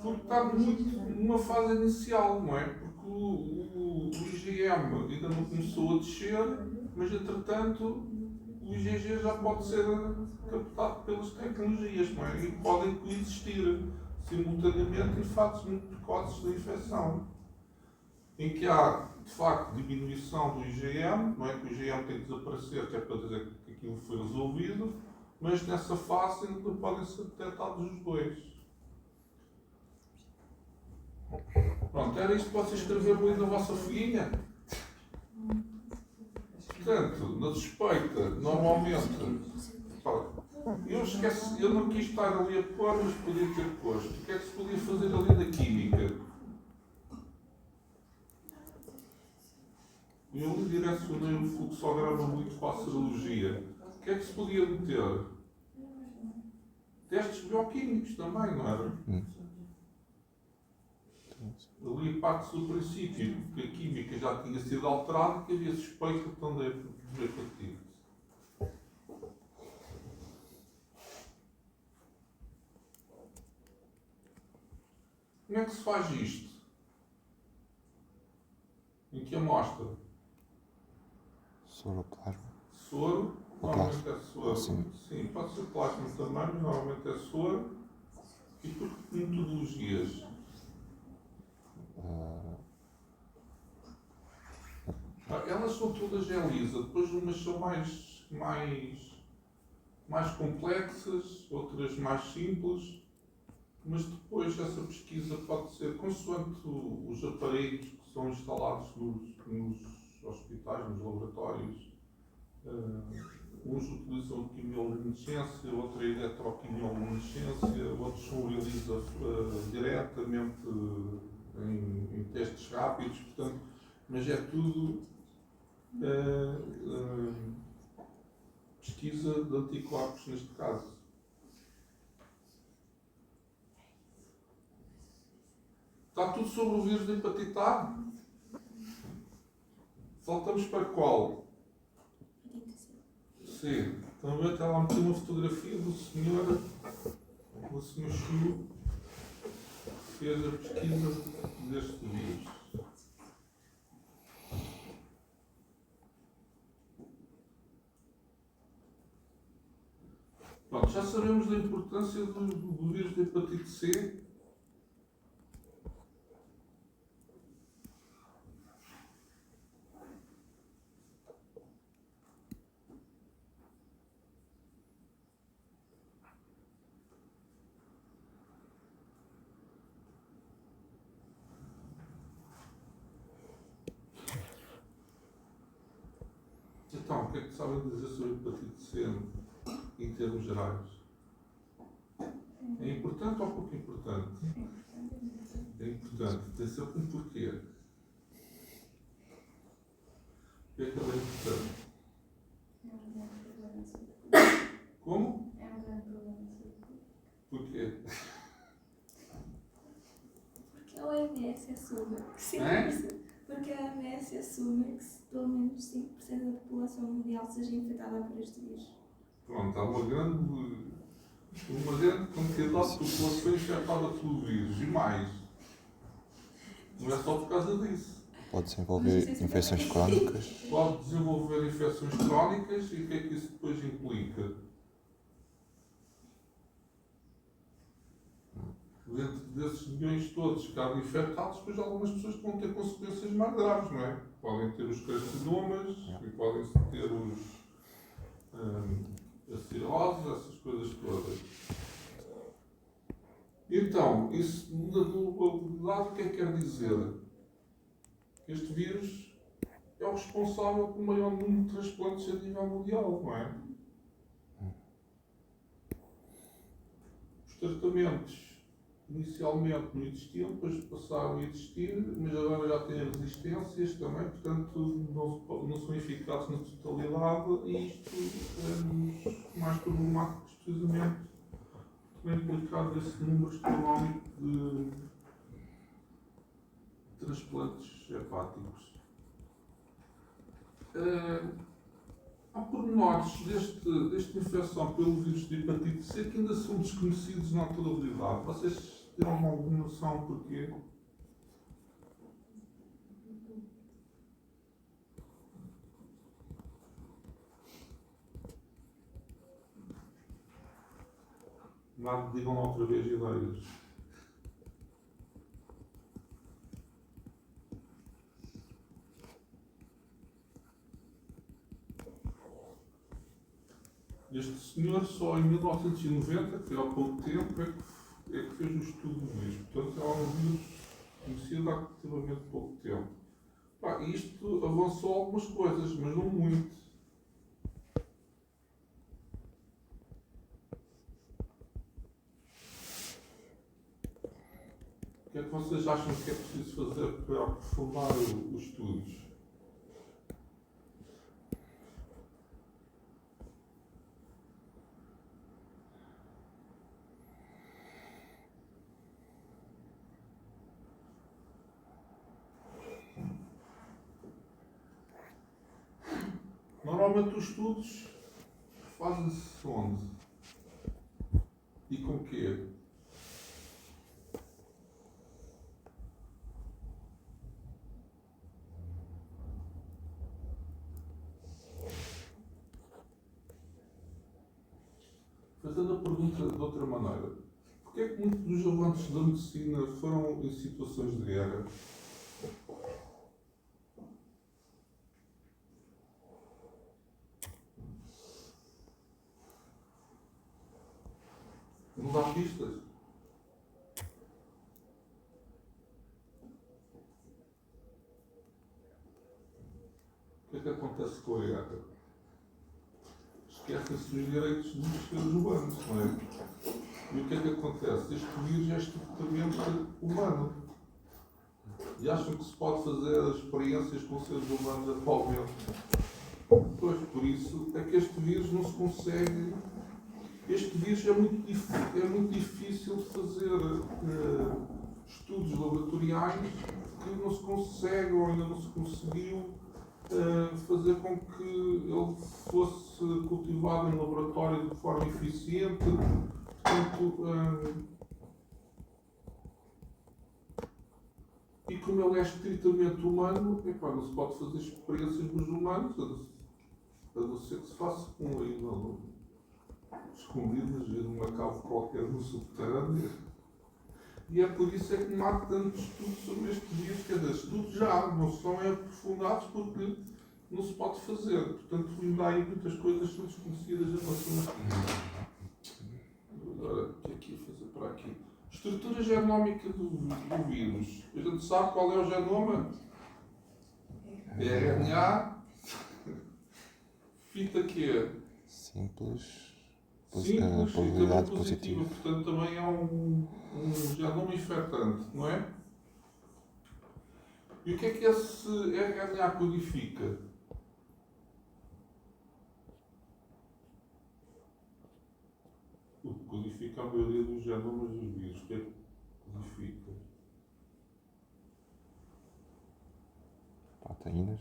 Porque está muito numa fase inicial, não é? Porque o IgM ainda não começou a descer, mas entretanto o IgG já pode ser captado pelas tecnologias, não é? E podem coexistir simultaneamente em fases muito precoces da infecção, em que há de facto diminuição do IgM, não é que o IgM tem que desaparecer, que é para dizer que aquilo foi resolvido, mas nessa fase ainda podem ser detectados os dois. Pronto, era isto que vocês escreveram aí na vossa folhinha? Portanto, na suspeita, normalmente, eu não quis estar ali a pôr, mas podia ter posto. O que é que se podia fazer ali na química? Eu lhe direcionei um fluxograma muito para a serologia. O que é que se podia meter? Testes bioquímicos também, não era? Ali parte do princípio que a química já tinha sido alterada e que havia suspeita também de hepatite. Como é que se faz isto? Em que amostra? Soroplasma. Soro, normalmente é soro. Sim, pode ser plasma também, mas normalmente é soro. E por que metodologias? Elas são todas ELISA, depois umas são mais complexas, outras mais simples, mas depois essa pesquisa pode ser consoante os aparelhos que são instalados nos hospitais, nos laboratórios. Uns utilizam quimioluminescência, outros a eletroquimioluminescência, outros são ELISA diretamente em testes rápidos, portanto, mas é tudo pesquisa de anticorpos neste caso. Está tudo sobre o vírus da hepatite A? Saltamos para qual? Sim. Então eu até lá meti uma fotografia do senhor Chu, que fez a pesquisa deste vírus. Pronto, já sabemos da importância do vírus da hepatite C. Então, o que é que sabem dizer sobre a hepatite C em termos gerais? É importante ou pouco importante? É importante. Tem sempre um porquê. Porquê é que ela é importante? Como? É um grande problema. Porquê? Porque a OMS assume que porque a OMS assume que pelo menos 5% da população mundial seja infectada por este vírus. Pronto, há uma grande quantidade de população infectada pelo vírus. E mais. Não é só por causa disso. Pode desenvolver infecções crónicas. Pode desenvolver infecções crónicas e o que é que isso depois implica? Dentro desses milhões todos que há infectados, depois algumas pessoas que vão ter consequências mais graves, não é? Podem ter os carcinomas e podem ter a cirrose, essas coisas todas. Então, isso, do lado, o que é que quer dizer? Este vírus é o responsável pelo maior número de transplantes a nível mundial, não é? Os tratamentos inicialmente não existiam, depois passaram a existir, mas agora já têm resistências também, portanto não são eficazes na totalidade e isto é mais problemático precisamente por implicar esse número astronómico de transplantes hepáticos. há pormenores desta infecção pelo vírus de hepatite C que ainda são desconhecidos na totalidade. Vocês têm alguma noção porquê? Nada, digam lá outra vez ideias. Este senhor só em 1990, que é há pouco tempo, é que fez o estudo do vírus. Portanto, é um vírus conhecido há relativamente pouco tempo. Pá, isto avançou algumas coisas, mas não muito. O que é que vocês acham que é preciso fazer para aprofundar os estudos? Normalmente os estudos fazem-se onde? E com quê? Fazendo a pergunta de outra maneira, porquê é que muitos dos avanços da medicina foram em situações de guerra? Não dá pistas? O que é que acontece com a guerra? Esquecem-se dos direitos dos seres humanos, não é? E o que é que acontece? Este vírus é estritamente humano. E acham que se pode fazer experiências com seres humanos atualmente? Pois, por isso é que este vírus não se consegue. Este vírus é muito difícil de fazer estudos laboratoriais que não se consegue ou ainda não se conseguiu fazer com que ele fosse cultivado em laboratório de forma eficiente. Portanto, e como ele é estritamente humano, não se pode fazer experiências nos humanos, a não ser que se faça com aí escondidas em uma cave qualquer no subterrâneo. E é por isso é que não há tantos estudos sobre este vírus. Quer dizer, estudos já não são aprofundados porque não se pode fazer. Portanto, ainda há aí muitas coisas que são desconhecidas em relação a isto. Agora, o que é que ia fazer para aqui? Estrutura genómica do vírus. A gente sabe qual é o genoma? RNA. Fita que é? Simples. Simples e também Probabilidade positiva. Portanto, também é um genoma infectante, não é? E o que é que esse RNA codifica? O que codifica a maioria dos genomas dos vírus. O que é que codifica? Proteínas.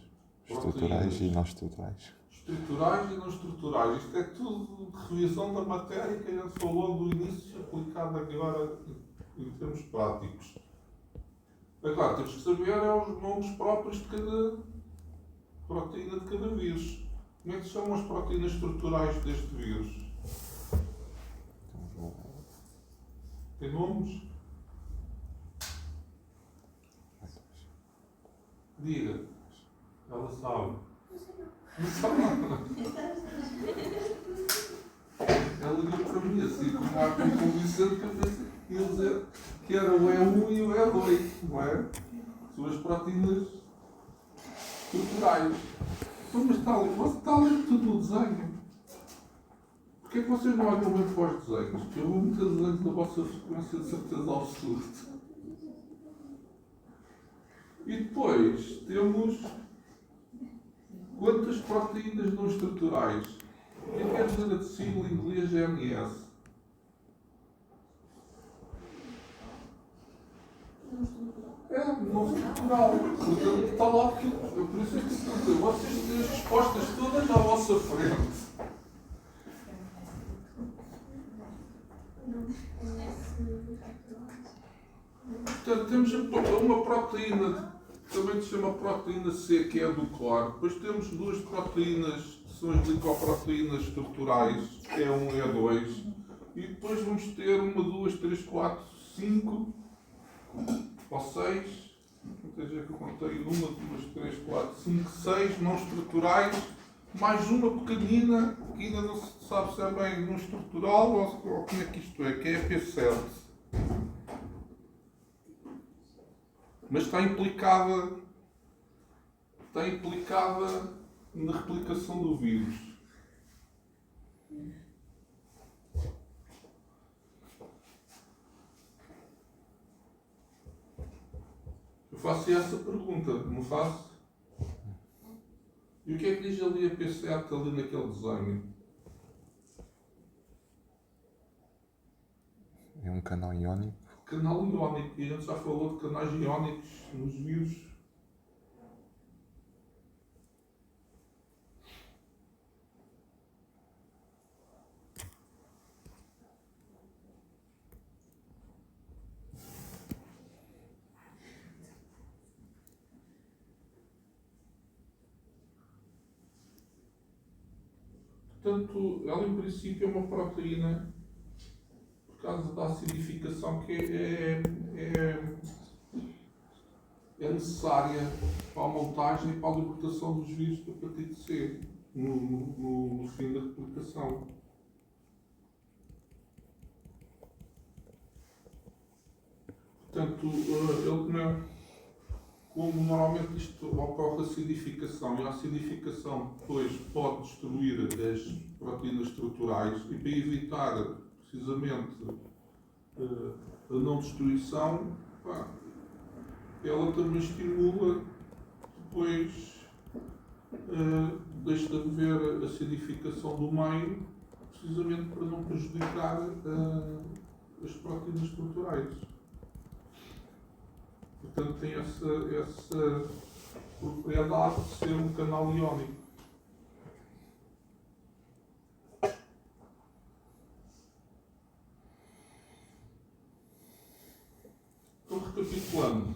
Estruturais e não estruturais. Estruturais e não estruturais. Isto é tudo de revisão da matéria que a gente falou do início, aplicado agora em termos práticos. Agora, temos que saber os nomes próprios de cada proteína de cada vírus. Como é que se chamam as proteínas estruturais deste vírus? Tem nomes? Diga. Ela sabe. Não sabe nada. Ela ligou para mim assim, como há com convincente que eu pensei que ia dizer que era o E1 e o E2, não é? São as proteínas estruturais. Mas está ali tudo no desenho. Porquê é que vocês não olham bem para os desenhos? Porque eu vou meter desenhos da vossa frequência de certeza absoluta. E depois temos quantas proteínas não estruturais? O que quer dizer a sigla em inglês GNS? não estrutural. Portanto, está lá aquilo. Por isso é que estou a dizer, vocês têm as respostas todas à vossa frente. Portanto, temos uma proteína, também se chama proteína C, que é a do core. Depois temos duas proteínas, que são as glicoproteínas estruturais, que é 1 e a 2. E depois vamos ter 1, 2, 3, 4, 5 ou 6. Quer dizer que eu contei 1, 2, 3, 4, 5, 6 não estruturais, mais uma pequenina, que ainda não se sabe se é bem não estrutural ou como é que isto é, que é a P7. Mas está implicada na replicação do vírus. Eu faço essa pergunta, não faço? E o que é que diz ali a P7 ali naquele desenho? É um canal iónico. Canal iónico. E a gente já falou de canais iónicos nos vírus. Portanto, ela em princípio é uma proteína por causa da acidificação que é necessária para a montagem e para a libertação dos vírus da hepatite C no fim da replicação. Portanto, como normalmente isto ocorre acidificação, e a acidificação depois pode destruir as proteínas estruturais, e para evitar precisamente a não destruição, ela também estimula, depois deixa de haver acidificação do meio, precisamente para não prejudicar as proteínas estruturais. Portanto, tem essa propriedade de ser um canal iónico. Então, recapitulando,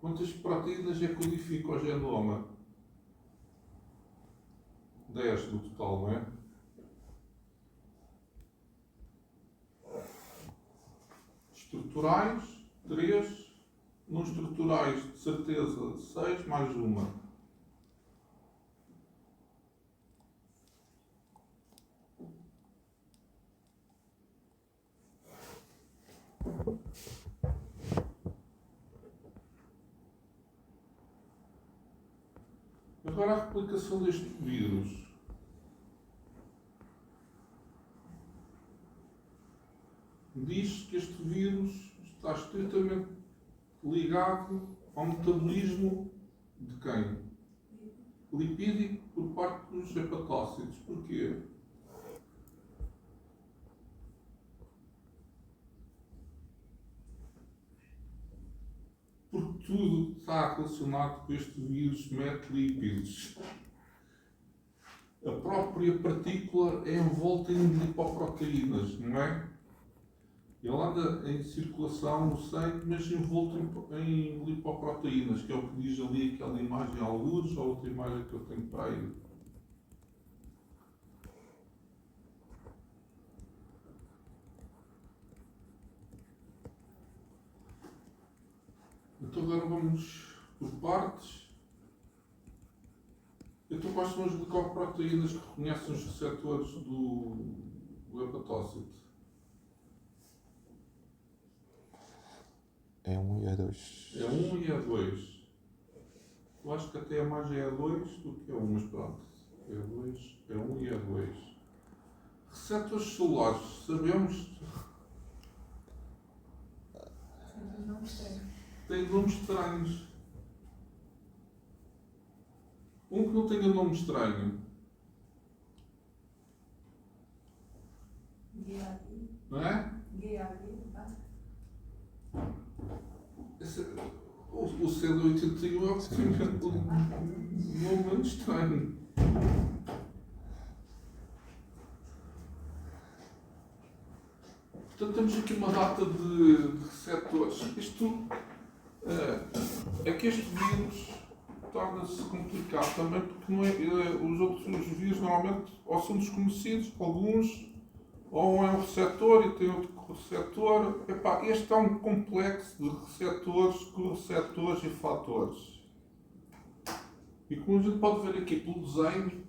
quantas proteínas é que codifica o genoma? 10 no total, não é? Estruturais, 3. Não estruturais, de certeza, 6 mais uma. Agora a replicação deste vírus. Diz que este vírus está estritamente ligado ao metabolismo de quem? Lipídico por parte dos hepatócitos. Porquê? Porque tudo que está relacionado com este vírus mete lípidos. A própria partícula é envolta em lipoproteínas, não é? Ele anda em circulação no sangue, mas envolto em lipoproteínas, que é o que diz ali aquela imagem a algures, ou outra imagem que eu tenho para aí. Então agora vamos por partes. Então quais são as glicoproteínas que reconhecem os receptores do hepatócito? É 1 e é 2. É 1 e é 2. Eu acho que até é mais é 2 do que é 1, mas pronto. É 2, é 1 e é 2. Receptores celulares, sabemos? Tem nomes estranhos. Um que não tenha nome estranho. Não é? CD81 é o que tem um nome muito estranho. Portanto, temos aqui uma data de receptores. Isto é que este vírus torna-se complicado também porque não os outros vírus normalmente ou são desconhecidos, alguns, ou é um receptor e tem outro receptor. Epá, este é um complexo de receptores, correceptores e fatores. E como a gente pode ver aqui pelo desenho,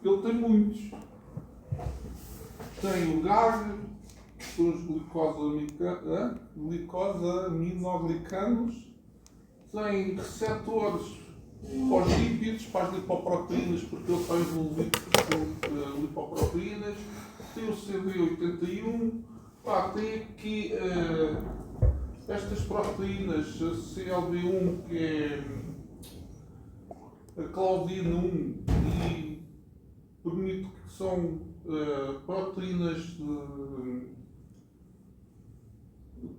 ele tem muitos. Tem o GAG, os glicosaminoglicanos, tem receptores para os lípidos, para as lipoproteínas, porque ele está envolvido com lipoproteínas, tem o CD81, tem aqui estas proteínas, a CLB1, que é a claudina 1, e permite que são proteínas de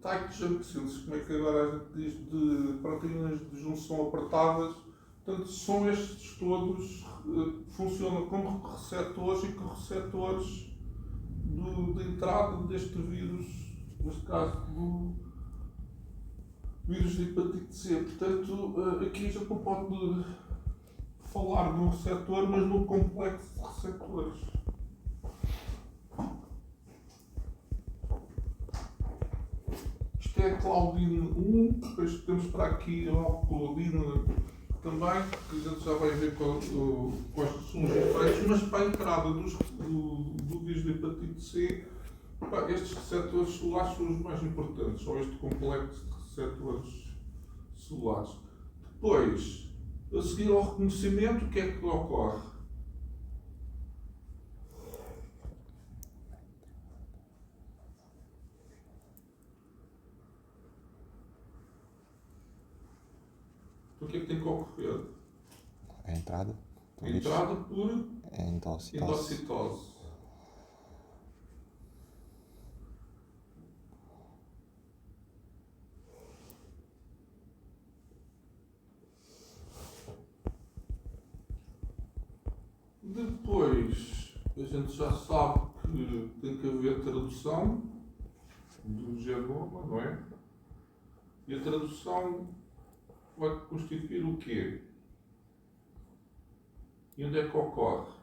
tight junctions, como é que agora a gente diz, de proteínas de junção apertadas. Portanto, são estes todos, funcionam como receptores e correceptores de entrada deste vírus, neste caso do vírus de hepatite C. Portanto, aqui a gente não pode falar de um receptor, mas num complexo de receptores. Isto é a claudina 1, depois temos para aqui a alcoladina também, que a gente já vai ver quais são os efeitos, mas para a entrada do vírus de hepatite C, estes receptores celulares são os mais importantes, são este complexo de receptores celulares. Depois, a seguir ao reconhecimento, o que é que ocorre? Então, o que é que tem que ocorrer? A entrada. A entrada por Endocitose. Depois, a gente já sabe que tem que haver tradução do genoma, não é? E a tradução vai constituir o quê? E onde é que ocorre?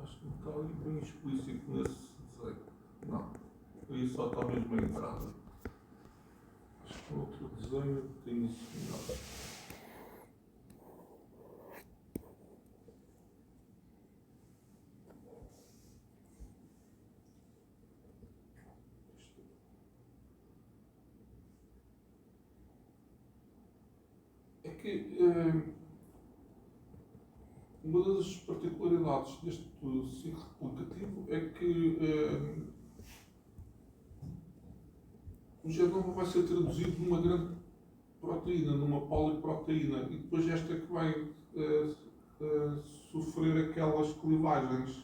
Acho que não está ali bem explícito nesse desenho. Não. Aí só está mesmo a entrada. Acho que no outro desenho tem isso melhor. É que uma das particularidades deste ciclo replicativo é que o genoma vai ser traduzido numa grande proteína, numa poliproteína, e depois esta é que vai sofrer aquelas clivagens.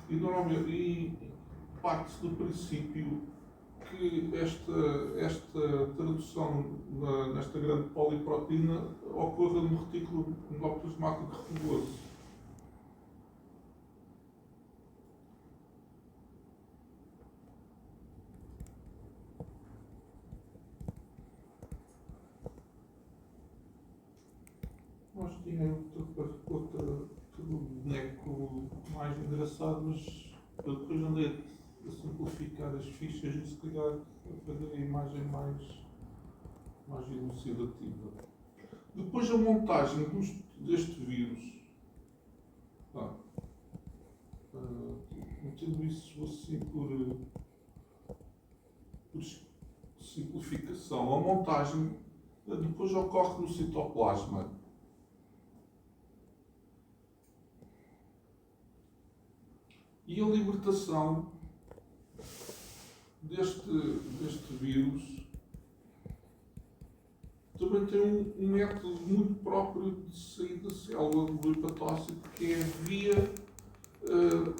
E normalmente parte-se do princípio que esta tradução nesta grande poliproteína ocorra no retículo endoplasmático rugoso. Nós tínhamos outro boneco mais engraçado, mas eu depois andei a simplificar as fichas e se calhar a fazer a imagem mais elucidativa. Depois a montagem deste vírus, metendo isso assim por simplificação, a montagem depois ocorre no citoplasma. E a libertação deste vírus também tem um método muito próprio de sair da célula do hepatócito, que é via o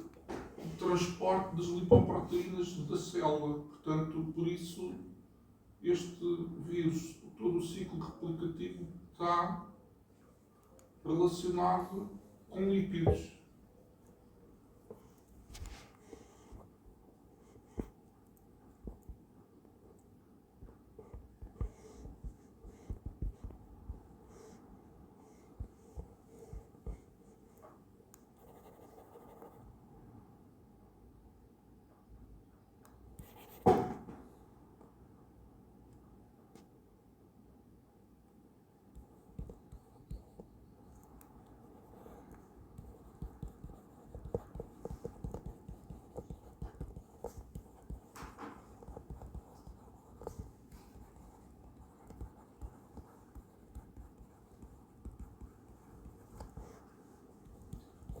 transporte das lipoproteínas da célula. Portanto, por isso, este vírus, todo o ciclo replicativo está relacionado com lípidos.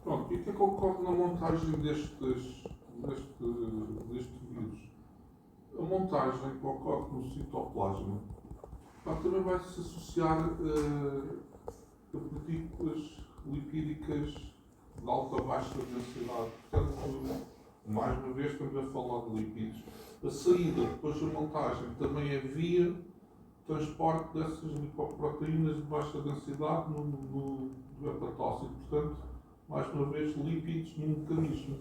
Pronto, e o que é que ocorre na montagem deste vírus? A montagem que ocorre no citoplasma também vai se associar a partículas lipídicas de alta a baixa densidade. Portanto, mais uma vez estamos a falar de lipídios. A saída depois da montagem também é via transporte dessas lipoproteínas de baixa densidade no hepatócito. Portanto, mais uma vez, lípidos no mecanismo.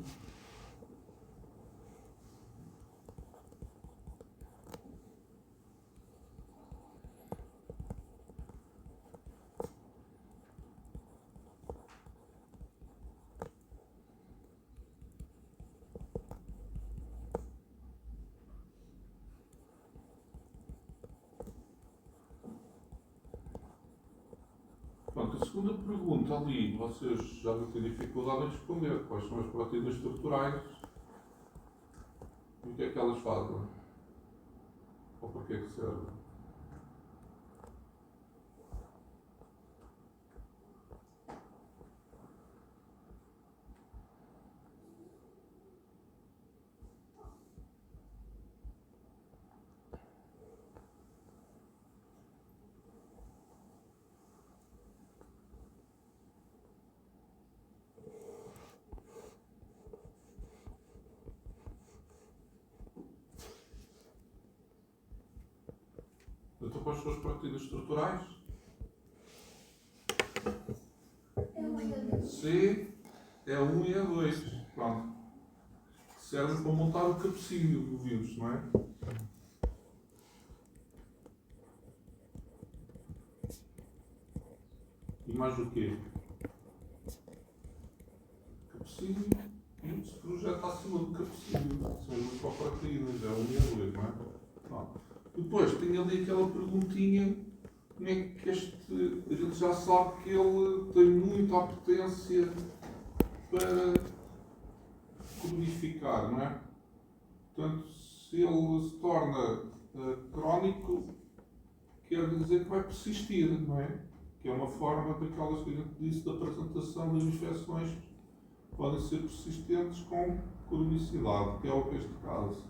Pronto, a segunda pergunta ali, vocês já vão ter dificuldade em responder. Quais são as proteínas estruturais e o que é que elas fazem? Ou para que é que servem? Então, quais são as proteínas estruturais? C, E1 e E2. Pronto. Servem para montar o cabecinho do vírus, não é? E mais o quê? Cabecinho e o se projeta acima do cabecinho. São as lipoproteínas, E1 e E2, não é? Pronto. Depois tem ali aquela perguntinha, como é que a gente já sabe que ele tem muita apetência para codificar, não é? Portanto, se ele se torna crónico, quer dizer que vai persistir, não é? Que é uma forma daquelas que a gente disse da apresentação das infecções que podem ser persistentes com cronicidade, que é este caso.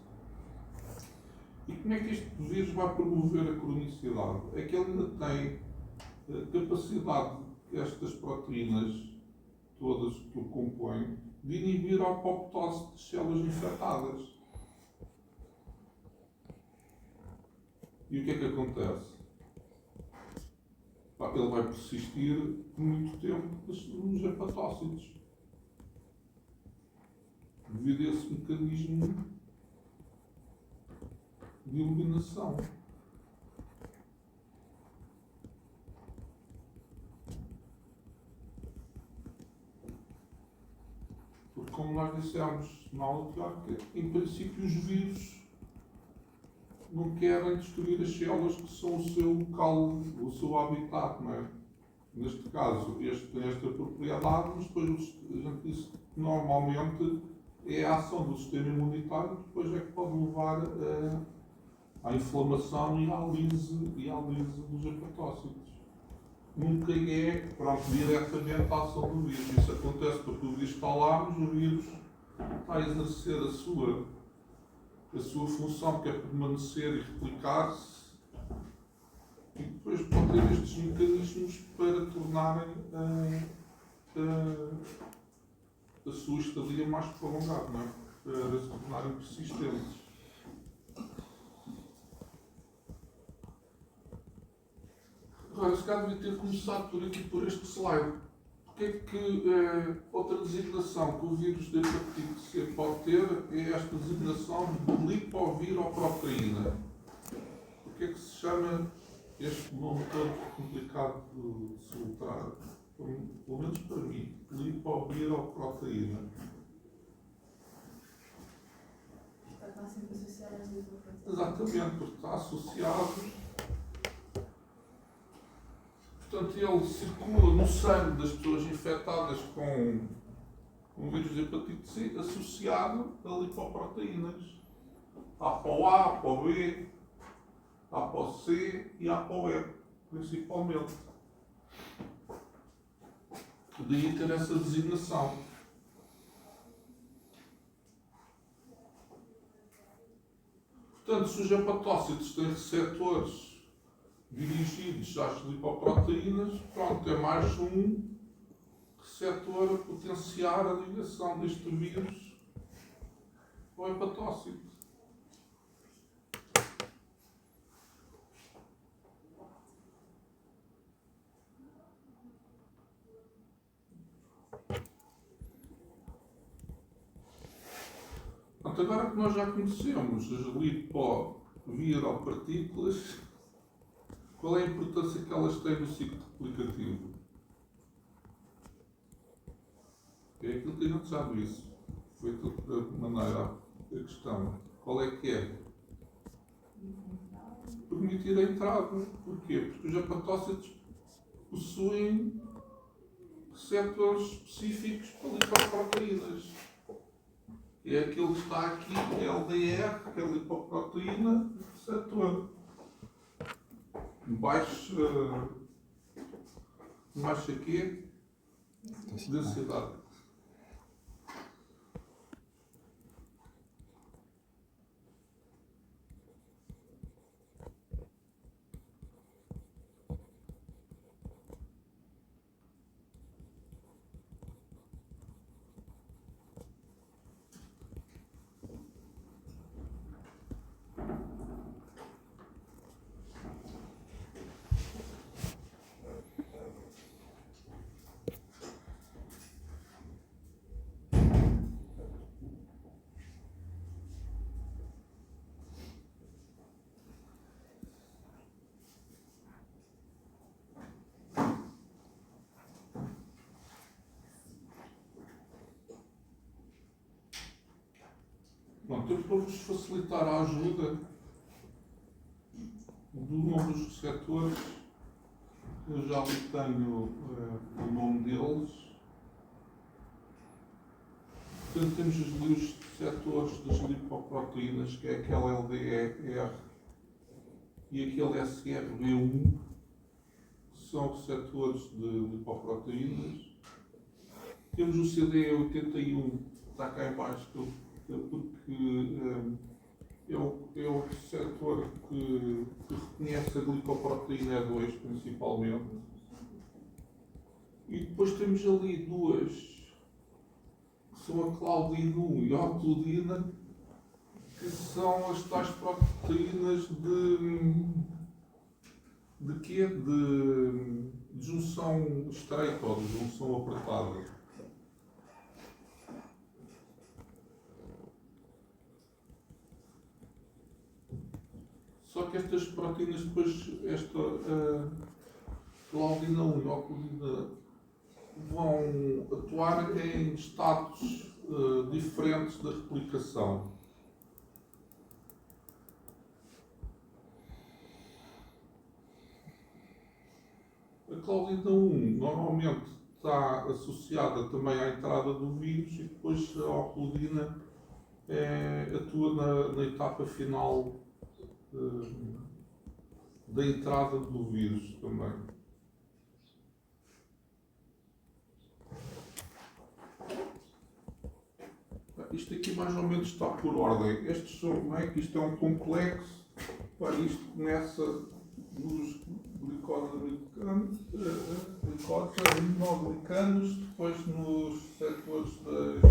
E como é que este vírus vai promover a cronicidade? É que ele ainda tem capacidade, estas proteínas, todas que o compõem, de inibir a apoptose de células infectadas. E o que é que acontece? Ele vai persistir muito tempo nos hepatócitos. Devido a esse mecanismo de eliminação. Porque, como nós dissemos na aula teórica, em princípio os vírus não querem destruir as células que são o seu local, o seu habitat, não é? Neste caso, este tem esta propriedade, mas depois a gente disse que normalmente é a ação do sistema imunitário que depois é que pode levar à inflamação e à lise dos hepatócitos. Nunca é, diretamente a ação do vírus. Isso acontece porque o vírus está lá, mas o vírus está a exercer a sua função, que é permanecer e replicar-se, e depois pode ter estes mecanismos para tornarem a sua estadia mais prolongada, não é? Para se tornarem persistentes. Agora, se calhar devia ter começado por aqui, por este slide. Porque é que outra designação que o vírus de hepatite C pode ter é esta designação de lipoviroproteína. Porque é que se chama este nome todo complicado de soltar? Pelo menos para mim, lipoviroproteína. Está sempre associado às lipoproteínas. Exatamente, porque está associado. Portanto, ele circula no sangue das pessoas infectadas com o vírus de hepatite C associado a lipoproteínas. Há para o A, para o B, há para o C e há para o E, principalmente. Daí ter essa designação. Portanto, se os hepatócitos têm receptores dirigidos às lipoproteínas, pronto, é mais um receptor a potenciar a ligação deste vírus ao hepatócito. Pronto, agora que nós já conhecemos as lipoviropartículas, qual é a importância que elas têm no ciclo replicativo? É aquilo que a gente já disse. Foi de maneira a questão. Qual é que é? Permitir a entrada. Porquê? Porque os hepatócitos possuem receptores específicos para lipoproteínas. É aquilo que está aqui, é LDR, que é a lipoproteína, receptor. Baixa aqui, densidade. Pronto, eu para vos facilitar a ajuda do nome dos receptores, eu já lhe tenho o nome deles. Portanto, temos os receptores das lipoproteínas, que é aquele LDR e aquele SRB1, que são receptores de lipoproteínas. Temos o CD81, que está cá em baixo, porque é o receptor que reconhece a glicoproteína E2, principalmente. E depois temos ali duas, que são a claudina 1 e a autodina, que são as tais proteínas de quê? De junção estreita ou de junção apertada. Só que estas proteínas, depois, esta claudina 1 e a autodina vão atuar em estados diferentes da replicação. A claudina 1 normalmente está associada também à entrada do vírus e depois a autodina atua na etapa final da entrada do vírus também. Isto aqui mais ou menos está por ordem. Estes são, não é que isto é um complexo. Isto começa nos glicosaminoglicanos, depois nos receptores das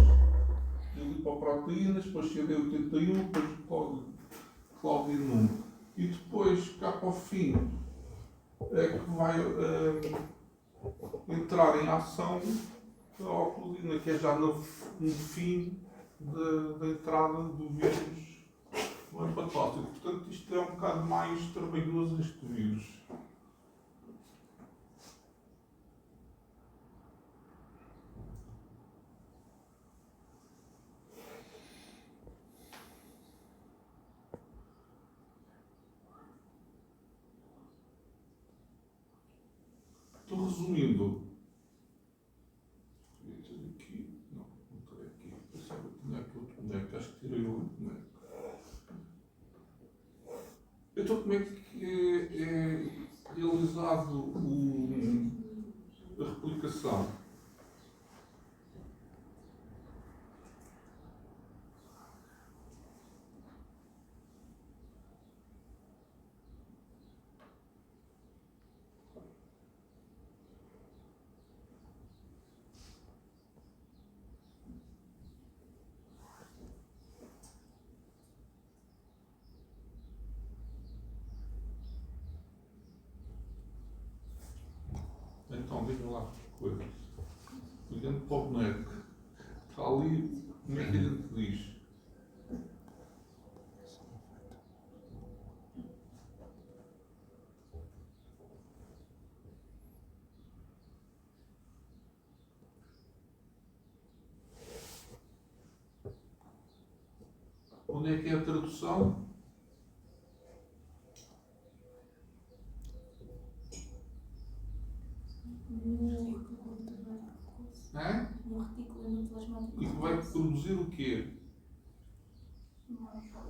lipoproteínas, depois CD81, depois claudina 1. E depois, cá para o fim, é que vai entrar em ação a ocludina, que é já no fim da entrada do vírus no hepatócito. Portanto, isto é um bocado mais trabalhoso, este vírus. Estou resumindo. Aqui. Não, não estou aqui. Pensava que tinha aqui outro boneco. Acho que tirei outro boneco. Então, como é que é realizado a replicação? Então, digam lá coisas. Olhando para o boneco, está ali, como é que a gente diz? Onde é que é a tradução? É? No retículo endoplasmático. E que vai produzir o quê?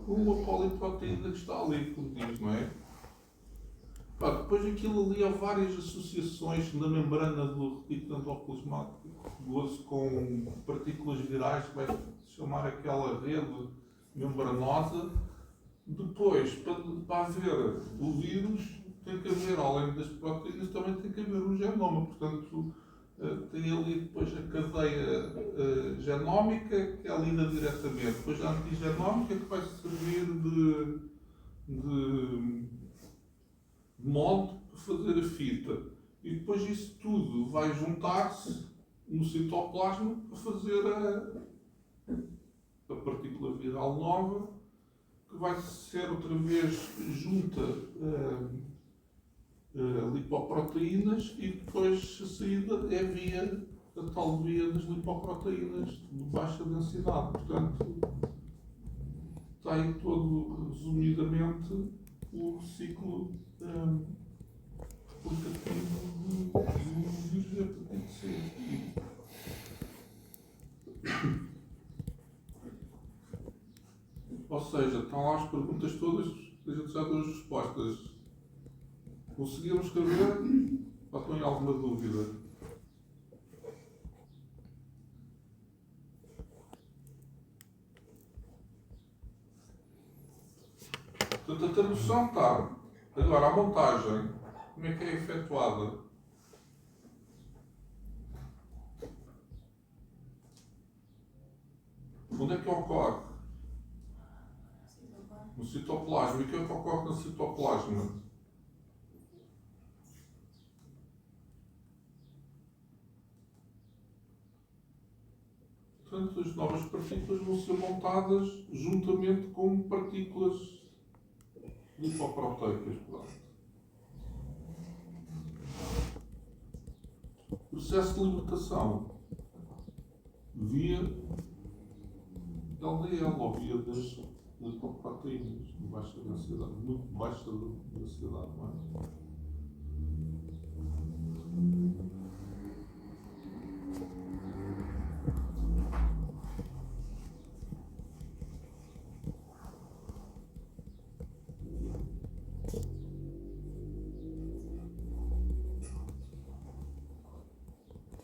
Uma poliproteína que está ali, como diz, não é? Pá, depois aquilo ali há várias associações na membrana do retículo endoplasmático com partículas virais, que vai chamar aquela rede membranosa. Depois, para haver o vírus, tem que haver, além das proteínas, também tem que haver o genoma. Portanto, tem ali depois a cadeia genómica, que é lida diretamente. Depois a antigenómica, que vai servir de molde para fazer a fita. E depois isso tudo vai juntar-se no citoplasma para fazer a partícula viral nova, que vai ser outra vez junta lipoproteínas e depois a saída é via a tal via das lipoproteínas de baixa densidade. Portanto, está aí todo resumidamente o ciclo replicativo do vírus de hepatite C. Ou seja, estão lá as perguntas todas, a gente já deu as respostas. Conseguiram escrever? Ou estão em alguma dúvida? Portanto, a tradução está. Agora, a montagem, como é que é efetuada? Onde é que ocorre? No citoplasma. E o que é que ocorre no citoplasma? Portanto, as novas partículas vão ser montadas juntamente com partículas lipoproteicas. Processo de libertação via LDL, ou via das lipoproteínas de baixa densidade, muito baixa densidade, não é?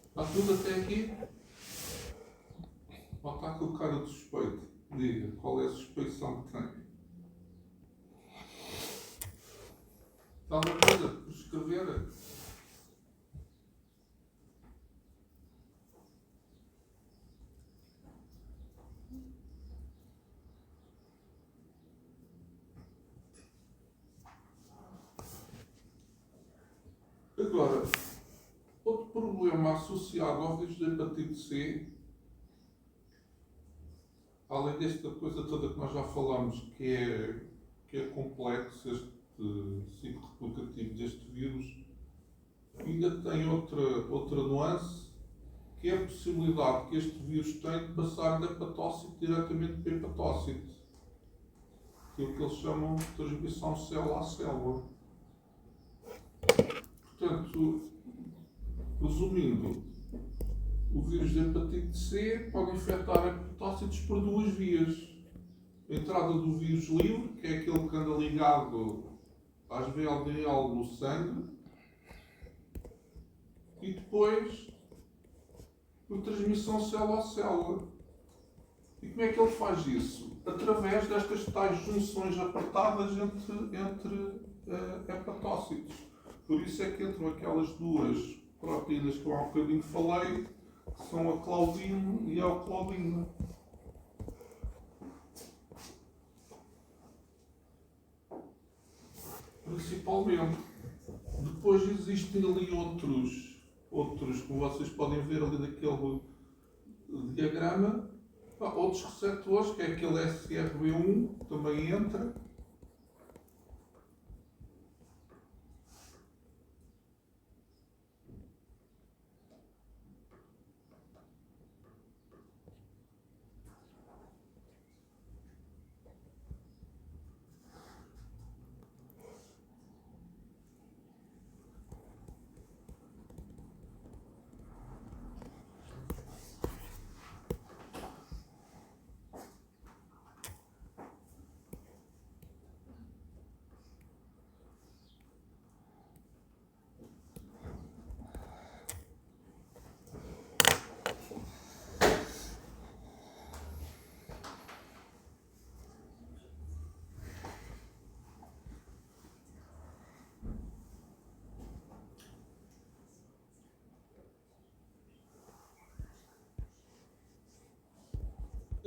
Está tudo até aqui? Ou está com cara de suspeito? Diga, qual é a suspeição que tem? Está alguma coisa por escrever? associado ao vírus de hepatite C, além desta coisa toda que nós já falamos, que é complexo, este ciclo replicativo deste vírus, ainda tem outra nuance, que é a possibilidade que este vírus tem de passar da hepatócito diretamente para hepatócito. Que é o que eles chamam de transmissão célula a célula. Portanto, resumindo, o vírus de hepatite C pode infectar hepatócitos por duas vias. A entrada do vírus livre, que é aquele que anda ligado às VLDL no sangue, e depois por transmissão célula a célula. E como é que ele faz isso? Através destas tais junções apertadas entre hepatócitos. Por isso é que entram aquelas duas proteínas que eu há um bocadinho falei, que são a claudina e a euclobina. Principalmente. Depois existem ali outros, como vocês podem ver ali naquele diagrama, outros receptores, que é aquele SRB1, que também entra.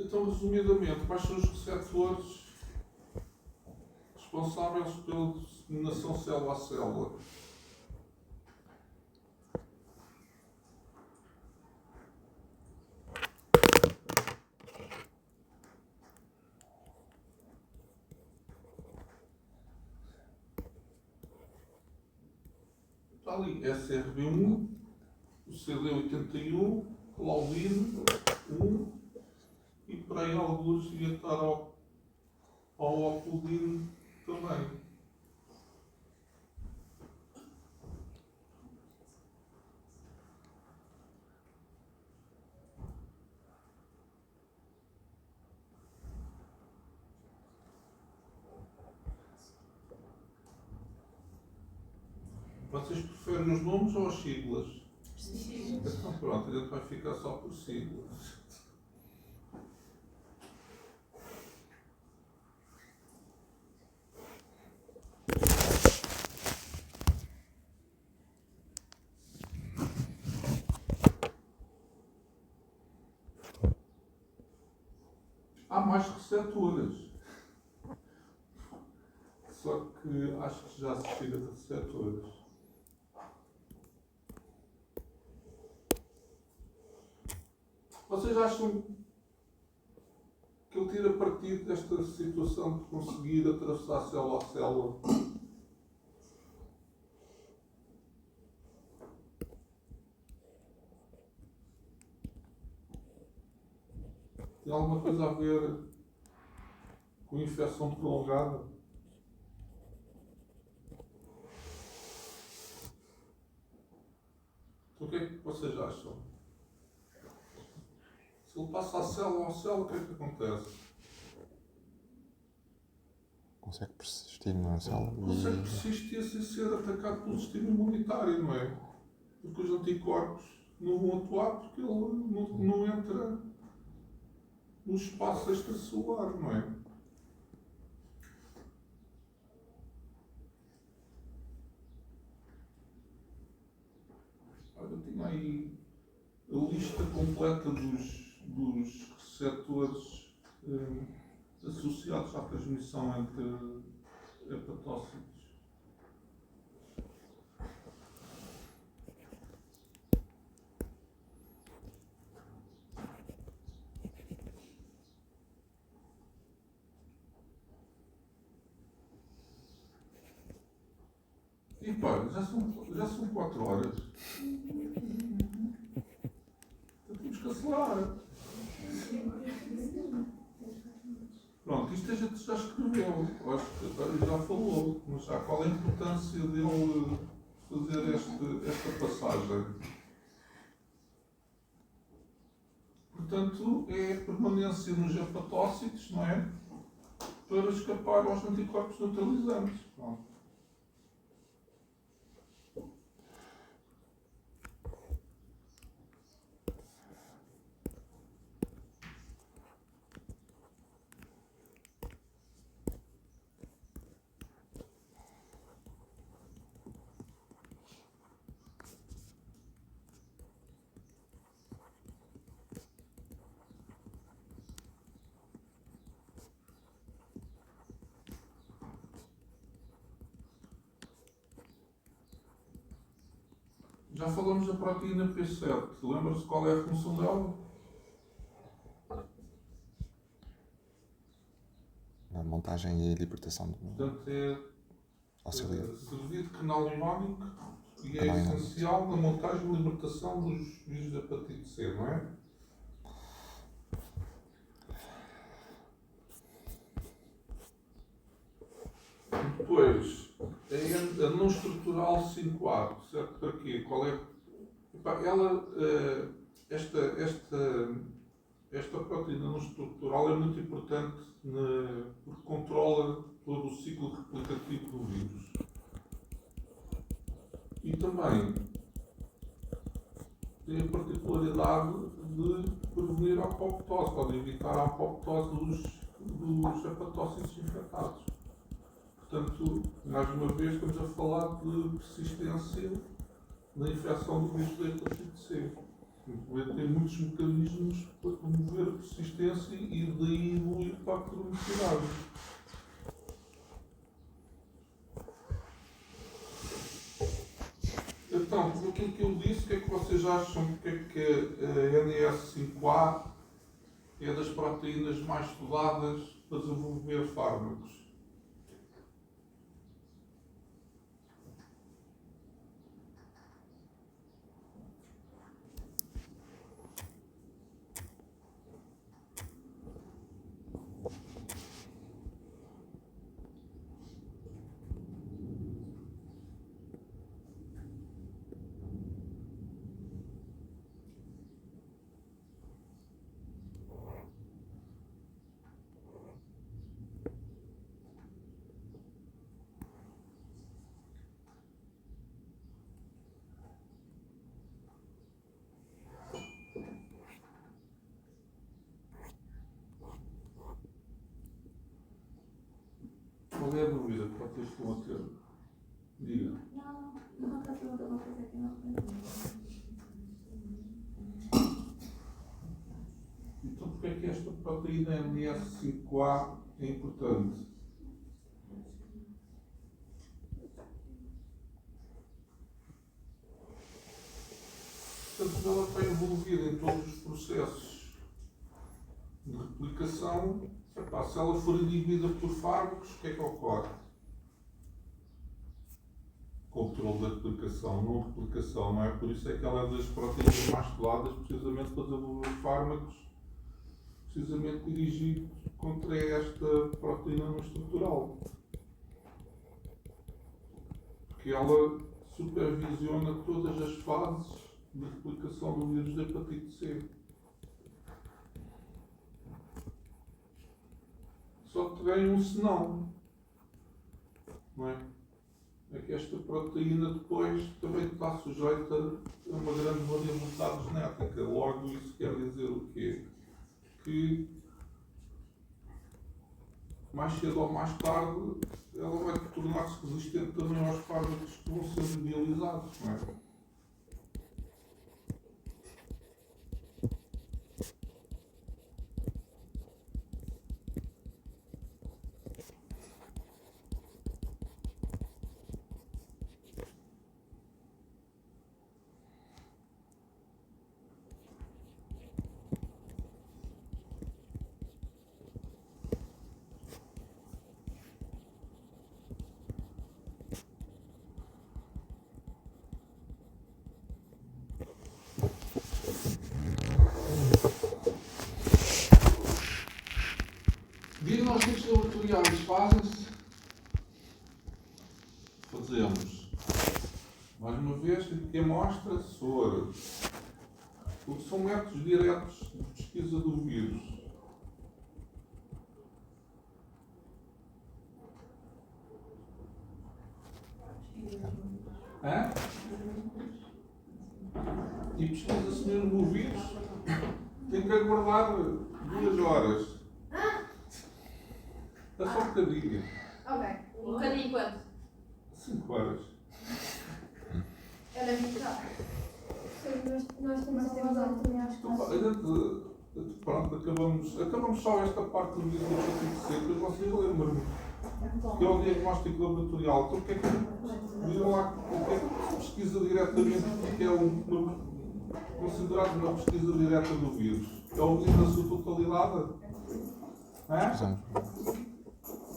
Então, resumidamente, quais são os receptores responsáveis pela disseminação célula a célula? Está ali SRB1, o CD81, claudina 1, e por aí alguns ia estar ao ocludino também. Vocês preferem os nomes ou as siglas? Então pronto, a gente vai ficar só por siglas. Há mais receptoras. Só que acho que já se chega de receptoras. Vocês acham que ele tira partido desta situação de conseguir atravessar célula a célula? Tem alguma coisa a ver com infecção prolongada? Então, o que é que vocês acham? Se ele passa a célula, o que é que acontece? Consegue persistir na célula Consegue persistir sem ser atacado pelo sistema imunitário, não é? Porque os anticorpos não vão atuar porque ele não entra no espaço extracelular, não é? Olha, eu tinha aí a lista completa dos receptores associados à transmissão entre hepatócitos. pá, já são 4 horas. Temos que acelerar. Pronto, isto a gente já escreveu, acho que já falou, mas já qual a importância dele fazer esta passagem? Portanto, é a permanência nos hepatócitos, não é? Para escapar aos anticorpos neutralizantes. Pronto. Já falamos da proteína P7. Lembra-se qual é a função dela? A montagem e libertação do Portanto, é auxiliar. servir de canal iónico e é Canal iónico. essencial na montagem e libertação dos vírus da hepatite C, não é? Depois, a não estrutural 5A, certo? Para quê? Qual é? Epá, esta proteína não estrutural é muito importante porque controla todo o ciclo replicativo do vírus. E também tem a particularidade de prevenir a apoptose, pode evitar a apoptose dos hepatócitos infectados. Portanto, mais uma vez, estamos a falar de persistência na infecção do vírus da hepatite C. Tem muitos mecanismos para promover a persistência e daí evoluir para a cronicidade. Então, por aquilo que eu disse, o que é que vocês acham que a NS5A é das proteínas mais estudadas para desenvolver fármacos? Qual é a dúvida que vocês estão a ter? Diga. Não, está pergunta uma coisa que não foi. Então, porque é que esta proteína MS5A é importante? Portanto, ela está envolvida em todos os processos de replicação. Epá, se ela for inibida por fármacos, o que é que ocorre? Controle da replicação, não replicação, não é? Por isso é que ela é das proteínas mais estudadas, precisamente para desenvolver fármacos, precisamente dirigidos contra esta proteína não estrutural. Porque ela supervisiona todas as fases de replicação do vírus da hepatite C. Só que tem um senão, não é? É que esta proteína depois também está sujeita a uma grande variabilidade genética. Logo, isso quer dizer o quê? Que mais cedo ou mais tarde ela vai tornar-se resistente também aos fármacos que vão ser idealizados, não é? Diagnósticos laboratoriais fazem-se? Fazemos. Mais uma vez, que amostra soro. Porque são métodos diretos de pesquisa do vírus. Hã? E pesquisa-se mesmo o vírus. Tem que aguardar 2 horas. É só um bocadinho. Ok. Um bocadinho quanto? 5 horas. Era 20 horas. Nós temos a falar também às Então, classes. pronto, acabamos só esta parte do vídeo do artigo C, depois vocês lembram-me. Que é o diagnóstico laboratorial. Então, o que é que viram lá? O que é que se pesquisa diretamente? O que é considerado uma pesquisa direta do vírus? É o vírus na sua totalidade? É?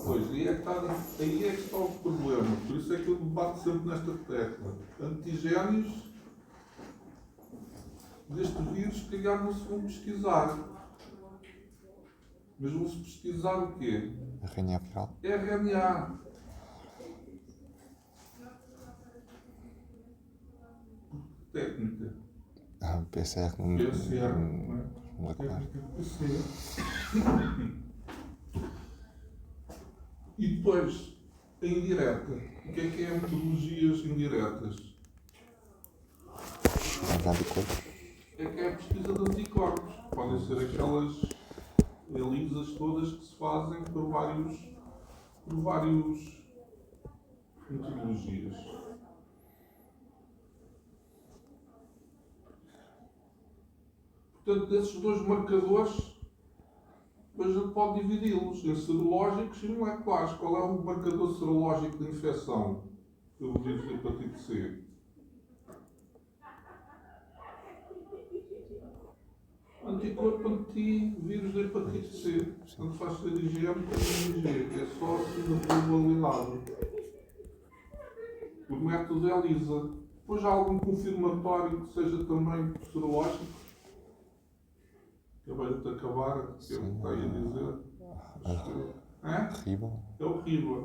Pois, aí é que está o problema. Por isso é que eu debato sempre nesta tecla. Antigénios deste vírus, se calhar não se vão pesquisar. Mas vão-se pesquisar o quê? RNA viral. RNA. Técnica. PCR PCR, molecular. Técnica PCR. E depois, a indireta. O que é metodologias indiretas? Os anticorpos. É que é a pesquisa de anticorpos. Podem ser aquelas ELISAs todas que se fazem por vários metodologias. Portanto, desses 2 marcadores, depois a gente pode dividi-los em serológicos e moleculares. Qual é o marcador serológico de infecção pelo vírus de hepatite C? Anticorpo antivírus da hepatite C. Tanto faz ser IgM como IgG, que é só da probabilidade. O método é ELISA. Depois há algum confirmatório que seja também serológico? Acabei de acabar, que eu está aí a dizer. É? RIBA. É o RIBA.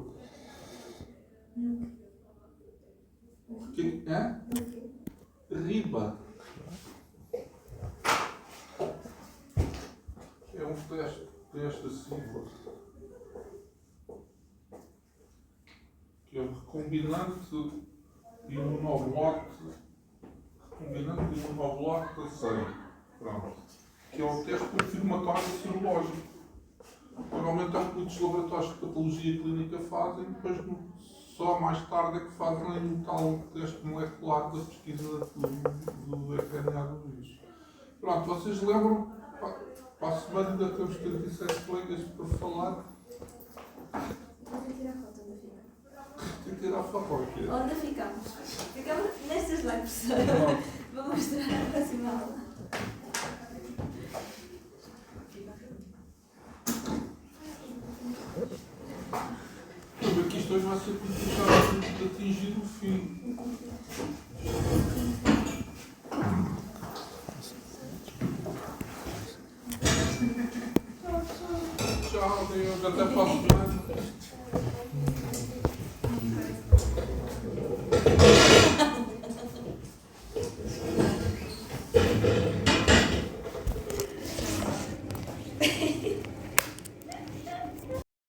É? RIBA. É um teste assim, que é o recombinante imunoblote a 100. Pronto. Que é o teste confirmatório serológico. Normalmente é o que muitos laboratórios de patologia clínica fazem, depois só mais tarde é que fazem o tal teste molecular da pesquisa do RNA do vírus. Pronto, vocês lembram? Para a semana ainda temos 37 colegas para falar. Vou tirar foto onde ficamos. Tem que tirar foto aqui. Onde ficamos? Ficamos nestas lá, professora. Vou mostrar na próxima aula. Porque isto hoje vai ser complicado de atingir o fim. Tchau, Deus, até para a semana.